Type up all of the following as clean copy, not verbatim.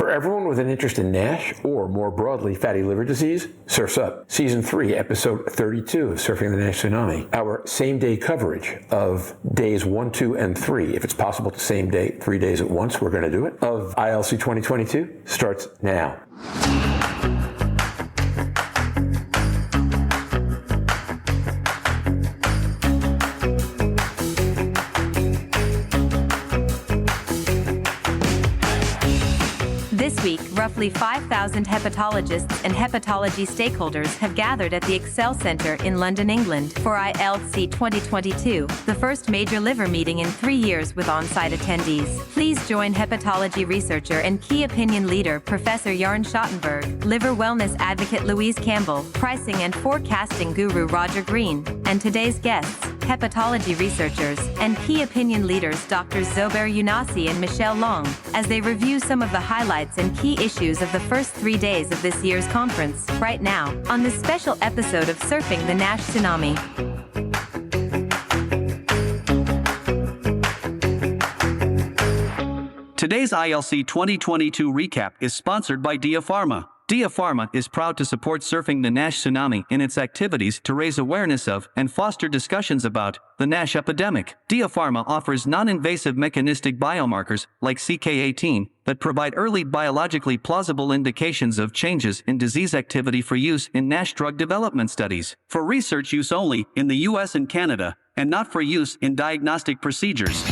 For everyone with an interest in NASH or, more broadly, fatty liver disease, Surf's Up, Season 3, Episode 32 of Surfing the NASH Tsunami. Our same-day coverage of days 1, 2, and 3, if it's possible to same day, 3 days at once, we're going to do it, of ILC 2022 starts now. This week, roughly 5,000 hepatologists and hepatology stakeholders have gathered at the Excel Centre in London, England for ILC 2022, the first major liver meeting in 3 years with on-site attendees. Please join hepatology researcher and key opinion leader Professor Jarn Schottenberg, liver wellness advocate Louise Campbell, pricing and forecasting guru Roger Green, and today's guests, hepatology researchers, and key opinion leaders Drs. Zobair and Michelle Long, as they review some of the highlights and key issues of the first 3 days of this year's conference, right now, on this special episode of Surfing the NASH Tsunami. Today's ILC 2022 recap is sponsored by Dia Pharma. Dia Pharma is proud to support Surfing the NASH Tsunami in its activities to raise awareness of and foster discussions about the NASH epidemic. Dia Pharma offers non-invasive mechanistic biomarkers like CK18 that provide early biologically plausible indications of changes in disease activity for use in NASH drug development studies, for research use only in the US and Canada, and not for use in diagnostic procedures.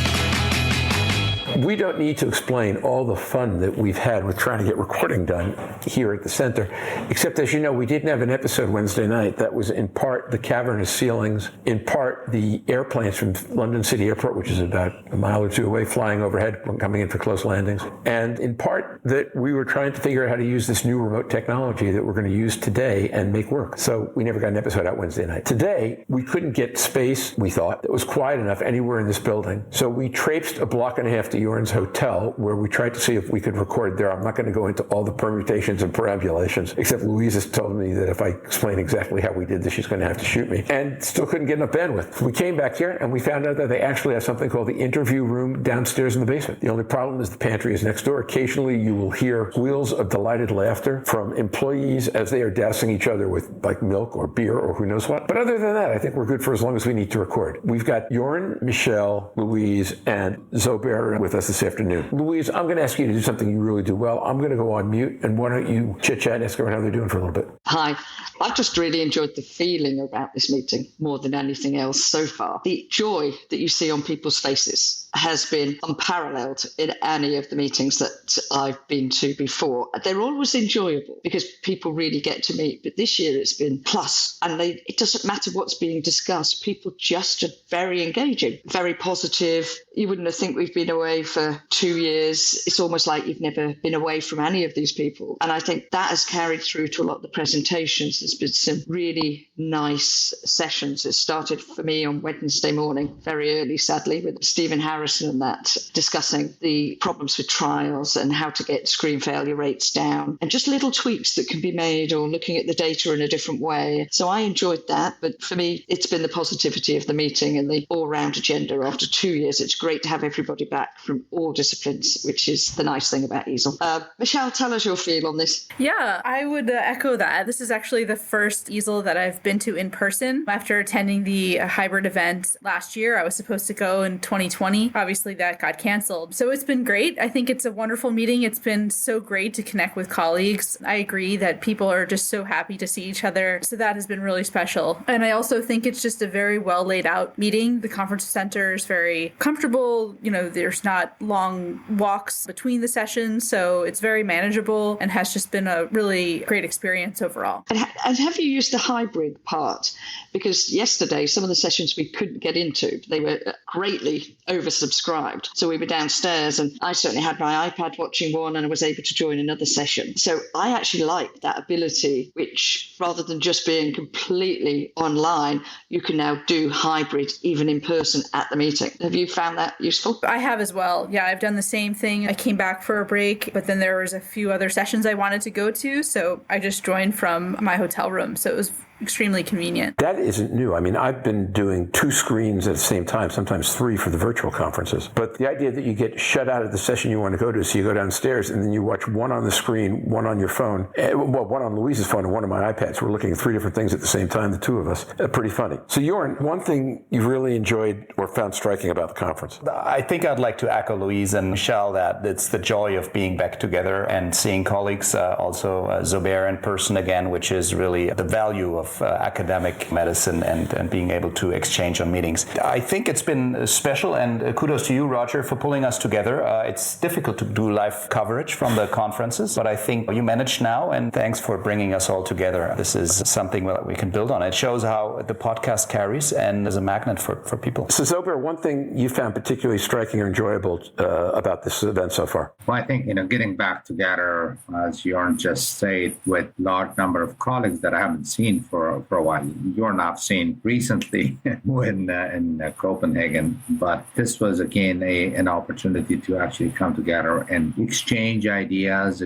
We don't need to explain all the fun that we've had with trying to get recording done here at the center, except, as you know, we didn't have an episode Wednesday night. That was in part the cavernous ceilings, in part the airplanes from London City Airport, which is about a mile or two away, flying overhead, coming in for close landings, and in part that we were trying to figure out how to use this new remote technology that we're going to use today and make work. So we never got an episode out Wednesday night. Today, we couldn't get space, we thought, that was quiet enough anywhere in this building, so we traipsed a block and a half to Jorn's hotel, where we tried to see if we could record there. I'm not going to go into all the permutations and perambulations, except Louise has told me that if I explain exactly how we did this, she's going to have to shoot me. And still couldn't get enough bandwidth. We came back here and we found out that they actually have something called the interview room downstairs in the basement. The only problem is the pantry is next door. Occasionally you will hear squeals of delighted laughter from employees as they are dousing each other with like milk or beer or who knows what. But other than that, I think we're good for as long as we need to record. We've got Jorn, Michelle, Louise, and Zobair with us this afternoon. Louise, I'm going to ask you to do something you really do well. I'm going to go on mute, and why don't you chit-chat and ask everyone how they're doing for a little bit. Hi. I've just really enjoyed the feeling about this meeting more than anything else so far. The joy that you see on people's faces has been unparalleled in any of the meetings that I've been to before. They're always enjoyable because people really get to meet, but this year it's been plus, and it doesn't matter what's being discussed. People just are very engaging, very positive. You wouldn't have think we've been away for 2 years. It's almost like you've never been away from any of these people. And I think that has carried through to a lot of the presentations. There's been some really nice sessions. It started for me on Wednesday morning, very early, sadly, with Stephen Harrison and that, discussing the problems with trials and how to get screen failure rates down and just little tweaks that can be made or looking at the data in a different way. So I enjoyed that. But for me, it's been the positivity of the meeting and the all-round agenda. After 2 years, it's great to have everybody back from all disciplines, which is the nice thing about EASL. Michelle, tell us your feel on this. Yeah, I would echo that. This is actually the first EASL that I've been to in person. After attending the hybrid event last year, I was supposed to go in 2020. Obviously, that got canceled. So it's been great. I think it's a wonderful meeting. It's been so great to connect with colleagues. I agree that people are just so happy to see each other. So that has been really special. And I also think it's just a very well laid out meeting. The conference center is very comfortable. You know, there's not long walks between the sessions. So it's very manageable and has just been a really great experience overall. And have you used the hybrid part? Because yesterday, some of the sessions we couldn't get into, they were greatly oversubscribed. So we were downstairs and I certainly had my iPad watching one and I was able to join another session. So I actually like that ability, which rather than just being completely online, you can now do hybrid even in person at the meeting. Have you found that useful? I have as well. Yeah, I've done the same thing. I came back for a break, but then there was a few other sessions I wanted to go to. So I just joined from my hotel room. So it was extremely convenient. That isn't new. I mean, I've been doing 2 screens at the same time, sometimes 3 for the virtual conferences. But the idea that you get shut out of the session you want to go to, so you go downstairs and then you watch one on the screen, one on your phone, well, one on Louise's phone and one on my iPad. So we're looking at 3 different things at the same time, the 2 of us. Pretty funny. So Jorn, one thing you really enjoyed or found striking about the conference? I think I'd like to echo Louise and Michelle that it's the joy of being back together and seeing colleagues, also Zobair in person again, which is really the value of academic medicine and being able to exchange on meetings. I think it's been special, and kudos to you, Roger, for pulling us together. It's difficult to do live coverage from the conferences, but I think you managed now, and thanks for bringing us all together. This is something that we can build on. It shows how the podcast carries and is a magnet for people. So Zobair, one thing you found particularly striking or enjoyable about this event so far? Well, I think, getting back together, as Jorn just said, with large number of colleagues that I haven't seen for a while. Jorn I've seen recently in Copenhagen, but this was again an opportunity to actually come together and exchange ideas,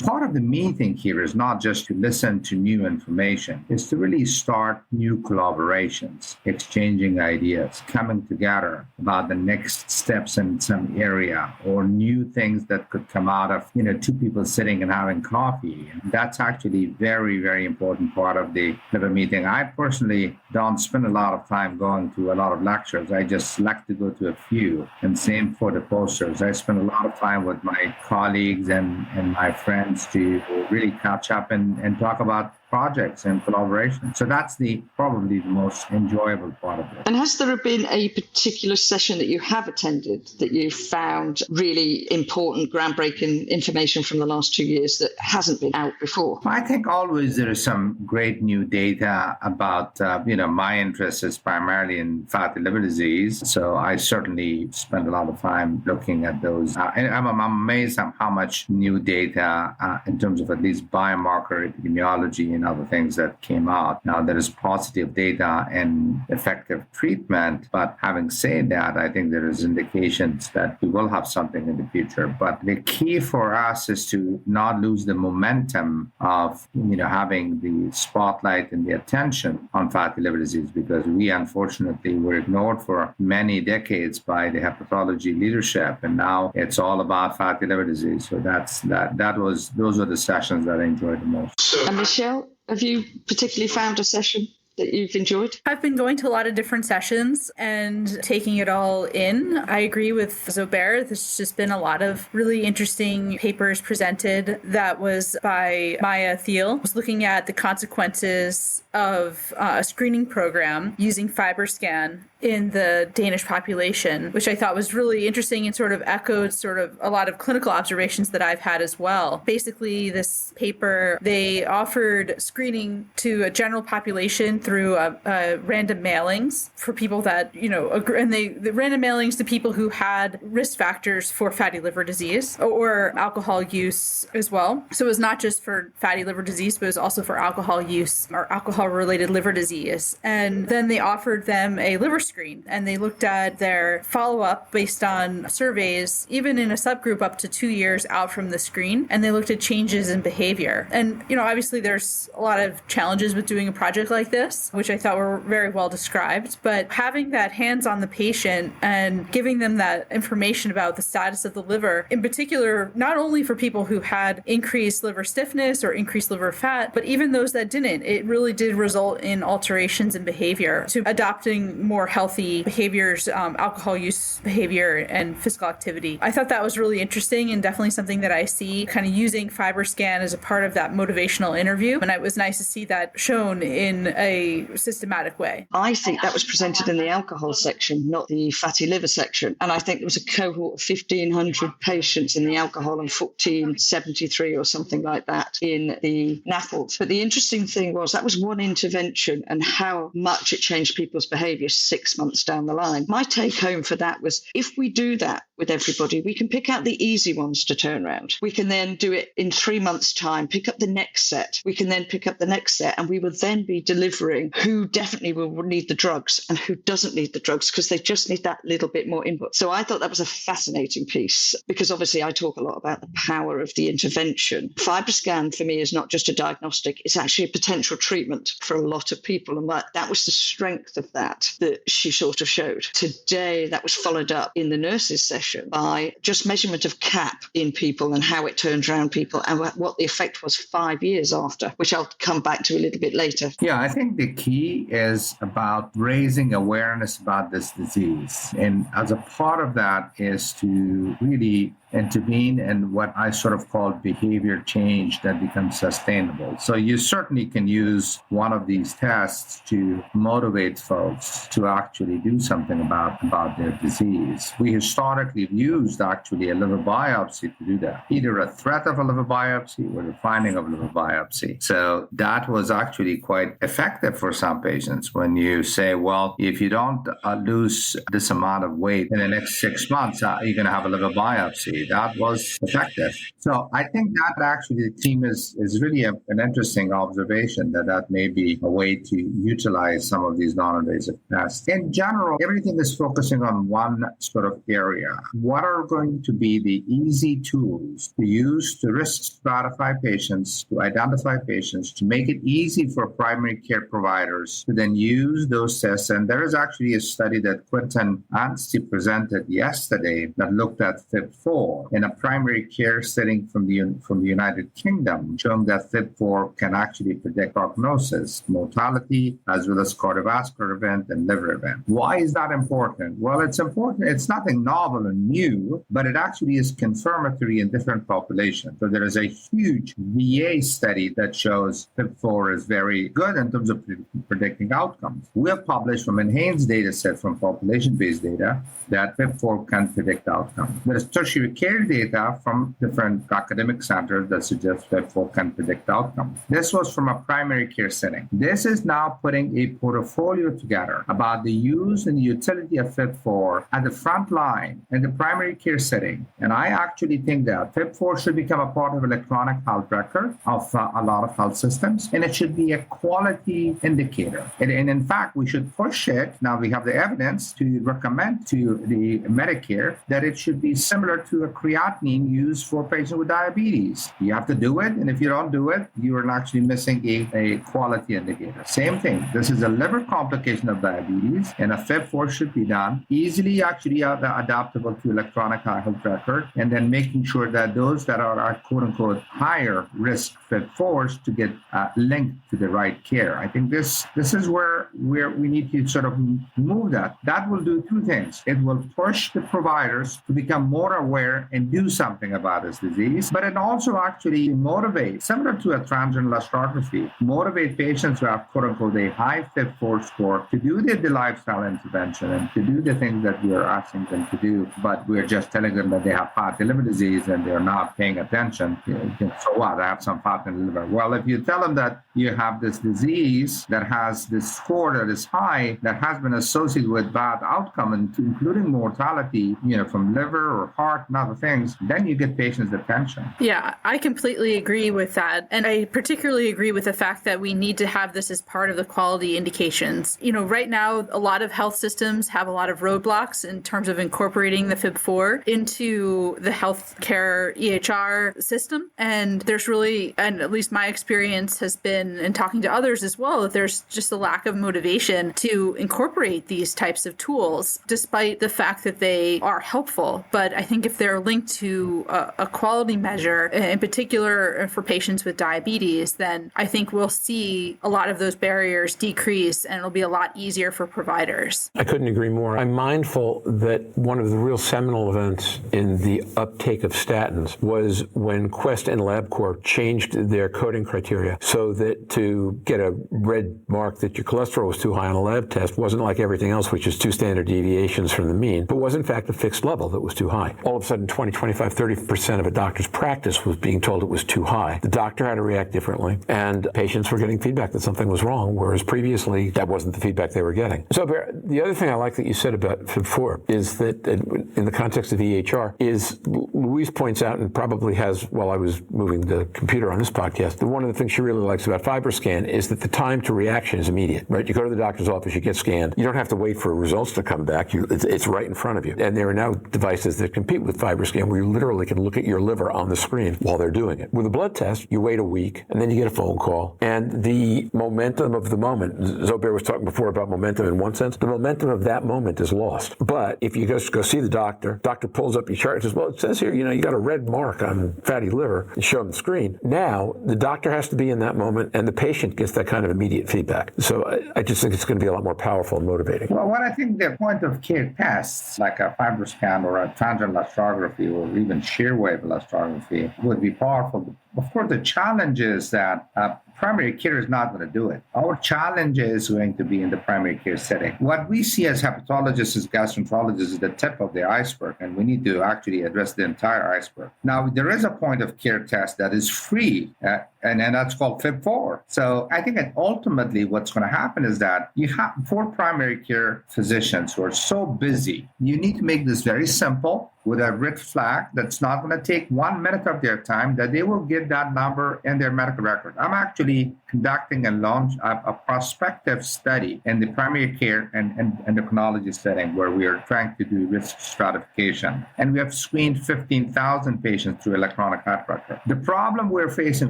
Part of the meeting here is not just to listen to new information, it's to really start new collaborations, exchanging ideas, coming together about the next steps in some area or new things that could come out of, 2 people sitting and having coffee. And that's actually very, very important part of the liver meeting. I personally don't spend a lot of time going to a lot of lectures. I just like to go to a few. And same for the posters. I spend a lot of time with my colleagues and my friends to really catch up and talk about projects and collaboration. So that's probably the most enjoyable part of it. And has there been a particular session that you have attended that you found really important, groundbreaking information from the last 2 years that hasn't been out before? I think always there is some great new data about, my interest is primarily in fatty liver disease. So I certainly spend a lot of time looking at those. And I'm amazed at how much new data in terms of at least biomarker epidemiology and other things that came out. Now, there is positive data and effective treatment, but having said that, I think there is indications that we will have something in the future. But the key for us is to not lose the momentum of, having the spotlight and the attention on fatty liver disease, because we unfortunately were ignored for many decades by the hepatology leadership, and now it's all about fatty liver disease. So those are the sessions that I enjoyed the most. And Michelle, have you particularly found a session that you've enjoyed? I've been going to a lot of different sessions and taking it all in. I agree with Zobair. There's just been a lot of really interesting papers presented. That was by Maya Thiel. I was looking at the consequences of a screening program using FibroScan in the Danish population, which I thought was really interesting and sort of echoed sort of a lot of clinical observations that I've had as well. Basically, this paper, they offered screening to a general population through random mailings for people that, and the random mailings to people who had risk factors for fatty liver disease or alcohol use as well. So it was not just for fatty liver disease, but it was also for alcohol use or alcohol-related liver disease. And then they offered them a liver screen, and they looked at their follow-up based on surveys, even in a subgroup up to 2 years out from the screen, and they looked at changes in behavior. And, obviously there's a lot of challenges with doing a project like this, which I thought were very well described, but having that hands on the patient and giving them that information about the status of the liver, in particular, not only for people who had increased liver stiffness or increased liver fat, but even those that didn't, it really did result in alterations in behavior to adopting more healthy behaviors, alcohol use behavior and physical activity. I thought that was really interesting and definitely something that I see kind of using FibroScan as a part of that motivational interview. And it was nice to see that shown in a systematic way. I think that was presented in the alcohol section, not the fatty liver section. And I think there was a cohort of 1,500 patients in the alcohol and 1,473 or something like that in the NAFLD. But the interesting thing was that was one intervention, and how much it changed people's behavior 6 6 months down the line. My take home for that was, if we do that with everybody, we can pick out the easy ones to turn around. We can then do it in 3 months' time, pick up the next set. We can then pick up the next set, and we will then be delivering who definitely will need the drugs and who doesn't need the drugs, because they just need that little bit more input. So I thought that was a fascinating piece, because obviously I talk a lot about the power of the intervention. FibroScan for me is not just a diagnostic, it's actually a potential treatment for a lot of people. And that was the strength of that she sort of showed. Today, that was followed up in the nurses session by just measurement of CAP in people and how it turns around people and what the effect was 5 years after, which I'll come back to a little bit later. Yeah, I think the key is about raising awareness about this disease. And as a part of that is to really intervene in what I sort of call behavior change that becomes sustainable. So you certainly can use one of these tests to motivate folks to actually do something about their disease. We historically used actually a liver biopsy to do that, either a threat of a liver biopsy or the finding of liver biopsy. So that was actually quite effective for some patients when you say, well, if you don't lose this amount of weight in the next 6 months, you're going to have a liver biopsy. That was effective. So I think that actually the team is really an interesting observation that may be a way to utilize some of these non-invasive tests. In general, everything is focusing on one sort of area. What are going to be the easy tools to use to risk stratify patients, to identify patients, to make it easy for primary care providers to then use those tests? And there is actually a study that Quentin Anstey presented yesterday that looked at FIB-4 in a primary care setting from the United Kingdom, showing that FIB-4 can actually predict prognosis, mortality, as well as cardiovascular event and liver event. Why is that important? Well, it's important. It's nothing novel and new, but it actually is confirmatory in different populations. So there is a huge VA study that shows FIB-4 is very good in terms of predicting outcomes. We have published from enhanced data set from population-based data that FIB-4 can predict outcomes. There is tertiary care data from different academic centers that suggest FIB-4 can predict outcomes. This was from a primary care setting. This is now putting a portfolio together about the use and the utility of FIB-4 at the front line in the primary care setting. And I actually think that FIB-4 should become a part of electronic health record of a lot of health systems, and it should be a quality indicator. And in fact, we should push it. Now we have the evidence to recommend to the Medicare that it should be similar to a creatinine used for patients with diabetes. You have to do it, and if you don't do it, you are actually missing a quality indicator. Same thing. This is a liver complication of diabetes, and a FIB-4 should be done easily, actually adaptable to electronic health record, and then making sure that those that are at quote-unquote higher risk FIB-4s to get linked to the right care. I think this is where we need to sort of move that. That will do two things. It will push the providers to become more aware and do something about this disease, but it also actually motivate, similar to a transient elastography, motivate patients who have quote-unquote a high FIB-4 score to do the lifestyle intervention and to do the things that we are asking them to do, but we're just telling them that they have fatty liver disease and they're not paying attention. So what? I have some fat in the liver. Well, if you tell them that you have this disease that has this score that is high, that has been associated with bad outcome, including mortality, from liver or heart and other things, then you get patients' attention. Yeah, I completely agree with that. And I particularly agree with the fact that we need to have this as part of the quality indications. Right now, a lot of health systems have a lot of roadblocks in terms of incorporating the FIB-4 into the healthcare EHR system. And there's really, and at least my experience has been, and talking to others as well, that there's just a lack of motivation to incorporate these types of tools, despite the fact that they are helpful. But I think if they're linked to a quality measure, in particular for patients with diabetes, then I think we'll see a lot of those barriers decrease and it'll be a lot easier for providers. I couldn't agree more. I'm mindful that one of the real seminal events in the uptake of statins was when Quest and LabCorp changed their coding criteria so that to get a red mark that your cholesterol was too high on a lab test wasn't like everything else, which is 2 standard deviations from the mean, but was in fact a fixed level that was too high. All of a sudden, sudden 20, 25, 30% of a doctor's practice was being told it was too high. The doctor had to react differently, and patients were getting feedback that something was wrong, whereas previously that wasn't the feedback they were getting. So the other thing I like that you said about FIB-4 is that in the context of EHR is Louise points out, and probably has while I was moving the computer on this podcast, that one of the things she really likes about FibroScan is that the time to reaction is immediate, right? You go to the doctor's office, you get scanned. You don't have to wait for results to come back. It's right in front of you. And there are now devices that compete with FibroScan where you literally can look at your liver on the screen while they're doing it. With a blood test, you wait a week, and then you get a phone call. And the momentum of the moment, Zobair was talking before about momentum in one sense, the momentum of that moment is lost. But if you go see the doctor pulls up your chart and says, well, it says here, you got a red mark on fatty liver, and show him the screen. Now, the doctor has to be in that moment, and the patient gets that kind of immediate feedback. So I just think it's going to be a lot more powerful and motivating. Well, what I think the point of care tests, like a FibroScan or a transient elastography or even shear wave elastography, would be powerful. Of course, the challenge is that primary care is not going to do it. Our challenge is going to be in the primary care setting. What we see as hepatologists, as gastroenterologists, is the tip of the iceberg, and we need to actually address the entire iceberg. Now, there is a point of care test that is free, and that's called FIB-4. So I think that ultimately what's going to happen is that you have 4 primary care physicians who are so busy. You need to make this very simple with a red flag that's not going to take 1 minute of their time, that they will get that number in their medical record. I'm actually conducting a prospective study in the primary care and endocrinology setting where we are trying to do risk stratification. And we have screened 15,000 patients through electronic health record. The problem we're facing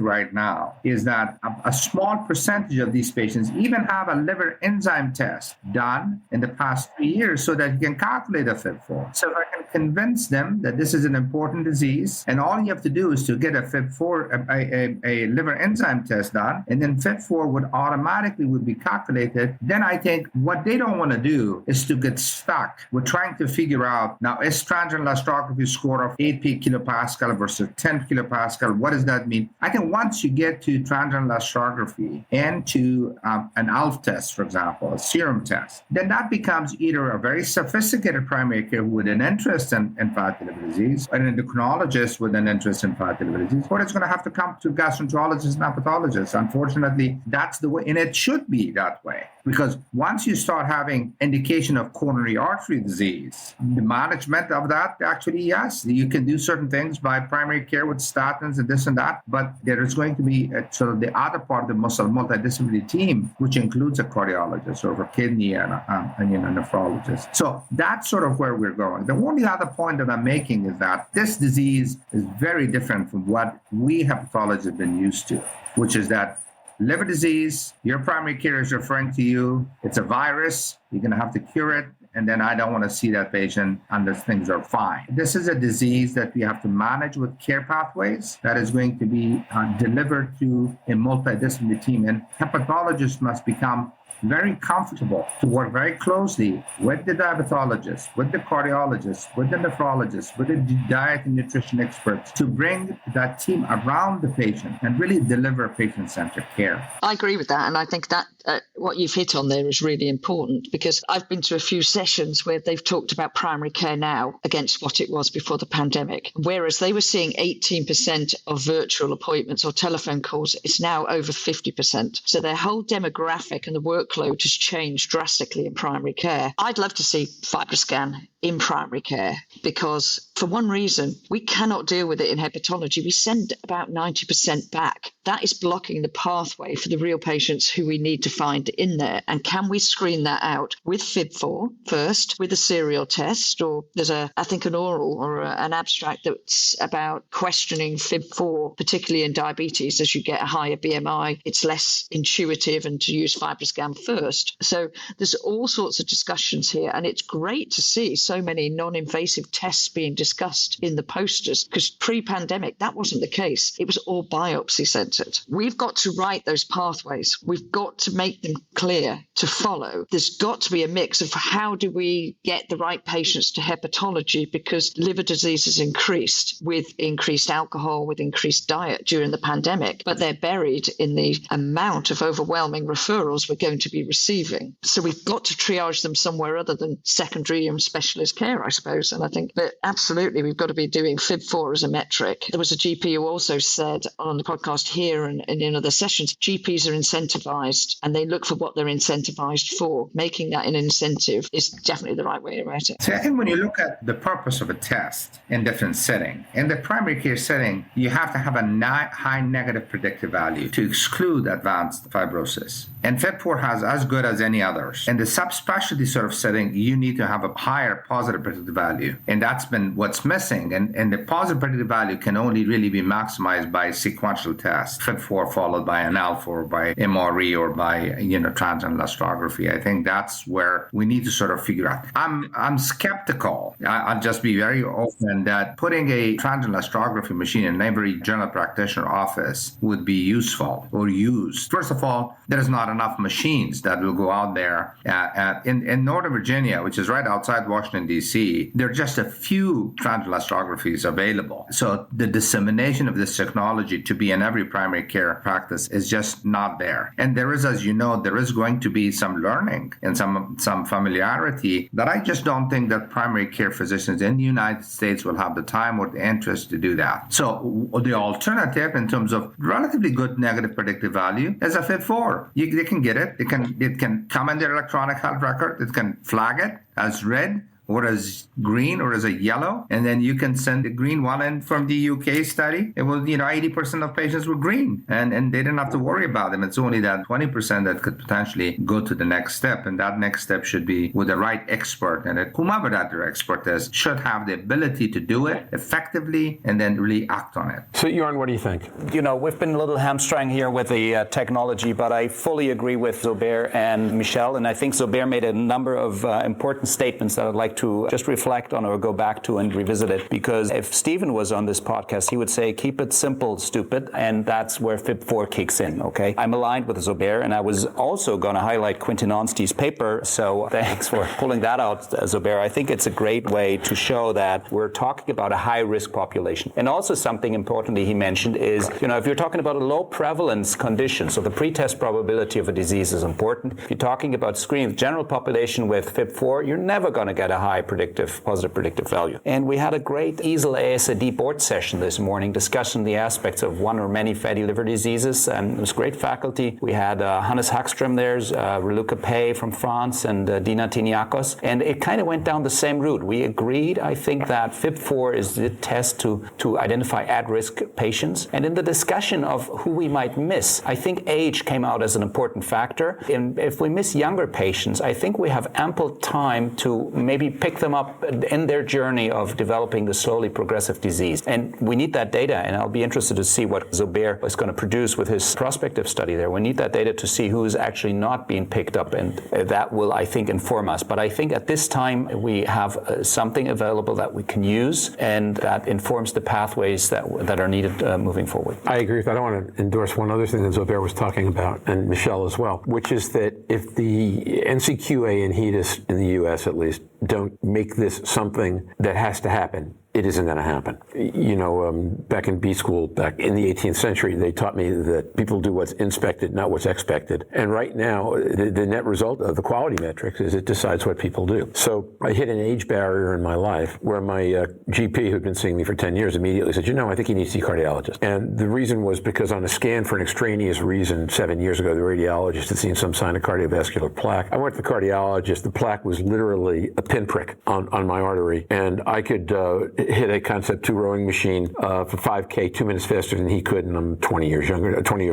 right now is that a small percentage of these patients even have a liver enzyme test done in the past 3 years so that you can calculate a FIB-4. So if I can convince them that this is an important disease, and all you have to do is to get a FIB-4, a liver enzyme test done, and then FIB-4 would be calculated, then I think what they don't want to do is to get stuck with trying to figure out, now, is transient elastography score of 8 kilopascal versus 10 kilopascal, what does that mean? I think once you get to transient elastography and to an ALF test, for example, a serum test, then that becomes either a very sophisticated primary care with an interest in fatty liver disease, an endocrinologist with an interest in fatty liver disease, or it's going to have to come to gastroenterologists and hepatologists. Unfortunately, that's the way, and it should be that way. Because once you start having indication of coronary artery disease, the management of that, actually, yes, you can do certain things by primary care with statins and this and that, but there is going to be sort of the other part of the multidisciplinary team, which includes a cardiologist or a kidney and a nephrologist. So that's sort of where we're going. The only other point that I'm making is that this disease is very different from what we hepatologists have been used to, which is that liver disease, your primary care is referring to you, it's a virus, you're going to have to cure it, and then I don't want to see that patient unless things are fine. This is a disease that we have to manage with care pathways that is going to be delivered to a multidisciplinary team, and hepatologists must become very comfortable to work very closely with the diabetologist, with the cardiologist, with the nephrologist, with the diet and nutrition experts to bring that team around the patient and really deliver patient-centered care. I agree with that. And I think that what you've hit on there is really important, because I've been to a few sessions where they've talked about primary care now against what it was before the pandemic. Whereas they were seeing 18% of virtual appointments or telephone calls, it's now over 50%. So their whole demographic and the workload has changed drastically in primary care. I'd love to see FibroScan in primary care, because for one reason, we cannot deal with it in hepatology. We send about 90% back. That is blocking the pathway for the real patients who we need to find in there. And can we screen that out with FIB-4 first, with a serial test? Or there's an oral or an abstract that's about questioning FIB-4, particularly in diabetes. As you get a higher BMI, it's less intuitive, and to use FibroScan first. So there's all sorts of discussions here, and it's great to see so many non-invasive tests being discussed in the posters, because pre-pandemic, that wasn't the case. It was all biopsy-centered. We've got to write those pathways. We've got to make them clear to follow. There's got to be a mix of how do we get the right patients to hepatology, because liver disease has increased with increased alcohol, with increased diet during the pandemic, but they're buried in the amount of overwhelming referrals we're going going to be receiving. So we've got to triage them somewhere other than secondary and specialist care, I suppose. And I think that absolutely we've got to be doing FIB-4 as a metric. There was a GP who also said on the podcast here and in other sessions, GPs are incentivized and they look for what they're incentivized for. Making that an incentive is definitely the right way about it. So I think when you look at the purpose of a test in different setting, in the primary care setting, you have to have a high negative predictive value to exclude advanced fibrosis. And FIB-4 has as good as any others. In the subspecialty sort of setting, you need to have a higher positive predictive value. And that's been what's missing. And the positive predictive value can only really be maximized by sequential tests, FIB-4 followed by an alpha or by MRE or by, transient elastography. I think that's where we need to sort of figure out. I'm skeptical. I'll just be very open that putting a transient elastography machine in every general practitioner office would be useful or used. First of all, there is not enough machines that will go out there. In Northern Virginia, which is right outside Washington, D.C., there are just a few transient elastographies available. So the dissemination of this technology to be in every primary care practice is just not there. And there is, as you know, there is going to be some learning and some familiarity that I just don't think that primary care physicians in the United States will have the time or the interest to do that. So the alternative in terms of relatively good negative predictive value is a FIB-4. They can get it. It can come in their electronic health record. It can flag it as red or as green or as a yellow, and then you can send the green one in from the UK study. It was, 80% of patients were green, and they didn't have to worry about them. It's only that 20% that could potentially go to the next step, and that next step should be with the right expert, and whomever that their expert is should have the ability to do it effectively and then really act on it. So, Jorn, what do you think? We've been a little hamstrung here with the technology, but I fully agree with Zobair and Michelle, and I think Zobair made a number of important statements that I'd like to just reflect on or go back to and revisit it, because if Stephen was on this podcast, he would say, keep it simple, stupid, and that's where FIB-4 kicks in, okay? I'm aligned with Zobair, and I was also going to highlight Quentin Onstey's paper, so thanks for pulling that out, Zobair. I think it's a great way to show that we're talking about a high-risk population. And also something importantly he mentioned is, if you're talking about a low prevalence condition, so the pretest probability of a disease is important. If you're talking about screening, general population with FIB-4, you're never going to get a high positive predictive value. And we had a great EASL ASAD board session this morning discussing the aspects of one or many fatty liver diseases, and it was great faculty. We had Hannes Hagström there, Reluca Pei from France, and Dina Tiniakos, and it kind of went down the same route. We agreed, I think, that FIB-4 is the test to identify at-risk patients, and in the discussion of who we might miss, I think age came out as an important factor. And if we miss younger patients, I think we have ample time to maybe pick them up in their journey of developing the slowly progressive disease. And we need that data, and I'll be interested to see what Zobair is going to produce with his prospective study there. We need that data to see who is actually not being picked up, and that will, I think, inform us. But I think at this time we have something available that we can use, and that informs the pathways that are needed moving forward. I agree with that. I want to endorse one other thing that Zobair was talking about, and Michelle as well, which is that if the NCQA and HEDIS in the U.S. at least don't make this something that has to happen, it isn't going to happen. Back in B school, back in the 18th century, they taught me that people do what's inspected, not what's expected. And right now, the net result of the quality metrics is it decides what people do. So I hit an age barrier in my life where my GP, who'd been seeing me for 10 years, immediately said, I think you need to see a cardiologist. And the reason was because on a scan for an extraneous reason 7 years ago, the radiologist had seen some sign of cardiovascular plaque. I went to the cardiologist. The plaque was literally a pinprick on my artery. And I could hit a Concept 2 rowing machine for 5K 2 minutes faster than he could, and I'm 20 years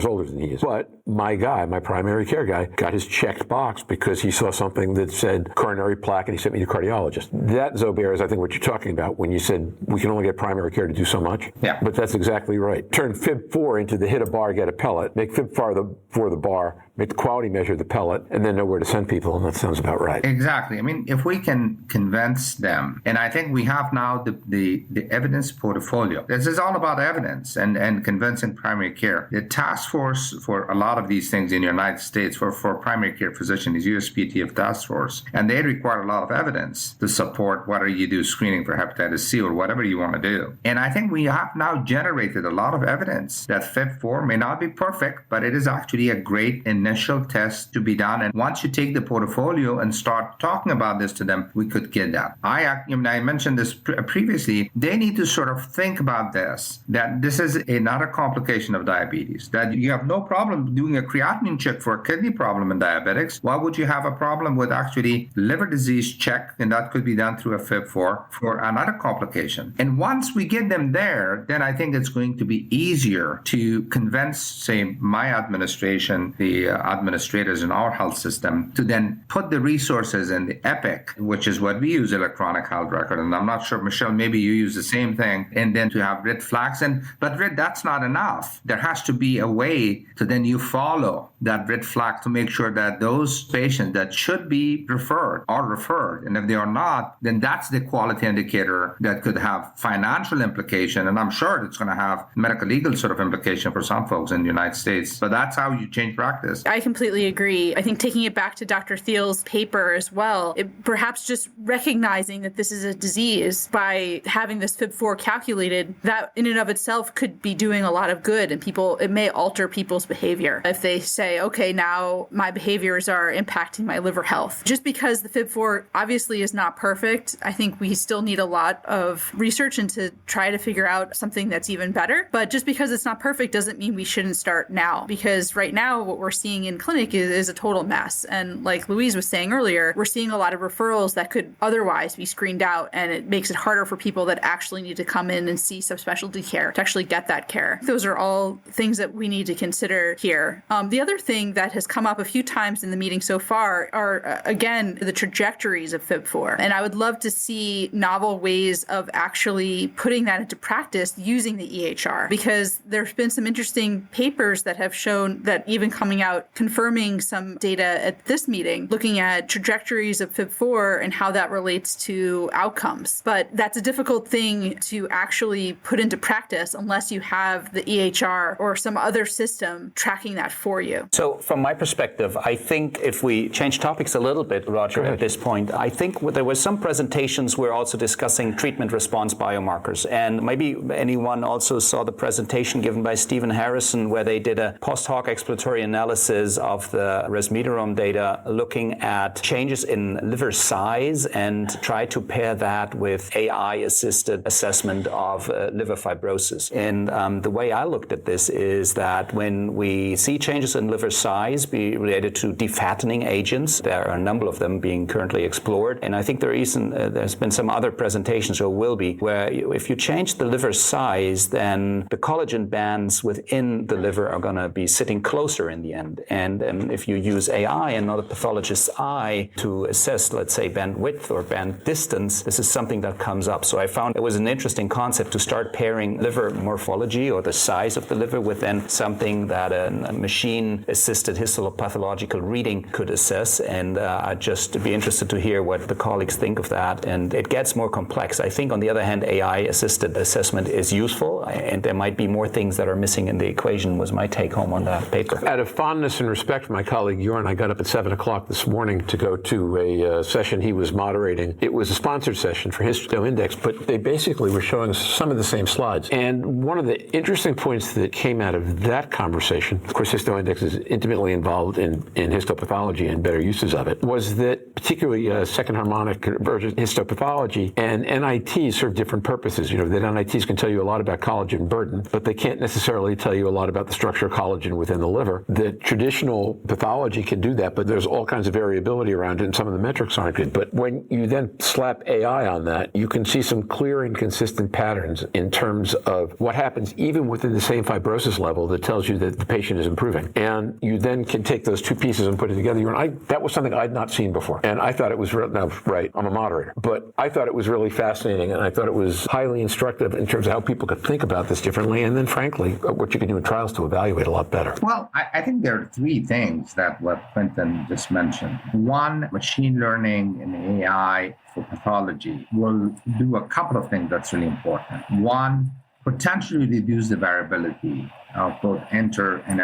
older than he is. But my primary care guy, got his checked box because he saw something that said coronary plaque, and he sent me to a cardiologist. That, Zobair, is I think what you're talking about when you said we can only get primary care to do so much. Yeah. But that's exactly right. Turn FIB-4 into the hit a bar, get a pellet, make FIB-4 the bar, make the quality measure the pellet, and then know where to send people, and that sounds about right. Exactly. I mean, if we can convince them, and I think we have now the evidence portfolio. This is all about evidence and convincing primary care. The task force for a lot of these things in the United States for primary care physician is USPTF task force, and they require a lot of evidence to support whether you do screening for hepatitis C or whatever you want to do. And I think we have now generated a lot of evidence that FIB-4 may not be perfect, but it is actually a great initial initial test to be done. And once you take the portfolio and start talking about this to them, we could get that. I mentioned this previously. They need to sort of think about this, that this is another complication of diabetes, that you have no problem doing a creatinine check for a kidney problem in diabetics. Why would you have a problem with actually liver disease check? And that could be done through a FIB-4 for another complication. And once we get them there, then I think it's going to be easier to convince, say, my administration, the administrators in our health system, to then put the resources in the EPIC, which is what we use, electronic health record. And I'm not sure, Michelle, maybe you use the same thing, and then to have red flags. But that's not enough. There has to be a way to then you follow that red flag to make sure that those patients that should be referred are referred. And if they are not, then that's the quality indicator that could have financial implication. And I'm sure it's going to have medical legal sort of implication for some folks in the United States. But that's how you change practice. I completely agree. I think taking it back to Dr. Thiel's paper as well, perhaps just recognizing that this is a disease by having this FIB-4 calculated, that in and of itself could be doing a lot of good, and it may alter people's behavior. If they say, okay, now my behaviors are impacting my liver health. Just because the FIB-4 obviously is not perfect, I think we still need a lot of research and to try to figure out something that's even better. But just because it's not perfect doesn't mean we shouldn't start now, because right now what we're seeing in clinic is a total mess. And like Louise was saying earlier, we're seeing a lot of referrals that could otherwise be screened out, and it makes it harder for people that actually need to come in and see subspecialty care to actually get that care. Those are all things that we need to consider here. The other thing that has come up a few times in the meeting so far are, again, the trajectories of FIB-4. And I would love to see novel ways of actually putting that into practice using the EHR, because there's been some interesting papers that have shown that, even coming out confirming some data at this meeting, looking at trajectories of FIB-4 and how that relates to outcomes. But that's a difficult thing to actually put into practice unless you have the EHR or some other system tracking that for you. So from my perspective, I think if we change topics a little bit, Roger, at this point, I think there were some presentations we're also discussing treatment response biomarkers. And maybe anyone also saw the presentation given by Stephen Harrison, where they did a post-hoc exploratory analysis of the resmetirom data, looking at changes in liver size and try to pair that with AI-assisted assessment of liver fibrosis. And the way I looked at this is that when we see changes in liver size be related to defattening agents, there are a number of them being currently explored. And I think there's been some other presentations, or will be, where if you change the liver size, then the collagen bands within the liver are going to be sitting closer in the end. And if you use AI and not a pathologist's eye to assess, let's say, band width or band distance, this is something that comes up. So I found it was an interesting concept to start pairing liver morphology or the size of the liver with then something that a machine-assisted histopathological reading could assess. And I'd just be interested to hear what the colleagues think of that. And it gets more complex. I think, on the other hand, AI-assisted assessment is useful, and there might be more things that are missing in the equation, was my take-home on that paper. Out of fondness and respect for my colleague Jorn, I got up at 7 o'clock this morning to go to a session he was moderating. It was a sponsored session for HistoIndex, but they basically were showing some of the same slides. And one of the interesting points that came out of that conversation, of course, HistoIndex is intimately involved in histopathology and better uses of it, was that particularly second harmonic convergent histopathology and NITs serve different purposes. You know, that NITs can tell you a lot about collagen burden, but they can't necessarily tell you a lot about the structure of collagen within the liver. The traditional pathology can do that, but there's all kinds of variability around it, and some of the metrics aren't good. But when you then slap AI on that, you can see some clear and consistent patterns in terms of what happens even within the same fibrosis level that tells you that the patient is improving. And you then can take those two pieces and put it together. That was something I'd not seen before. And I thought it was right, I'm a moderator, but I thought it was really fascinating, and I thought it was highly instructive in terms of how people could think about this differently, and then frankly, what you can do in trials to evaluate a lot better. Well, I think there are three things that what Quentin just mentioned. One, machine learning and AI for pathology will do a couple of things that's really important. One, potentially reduce the variability of both enter and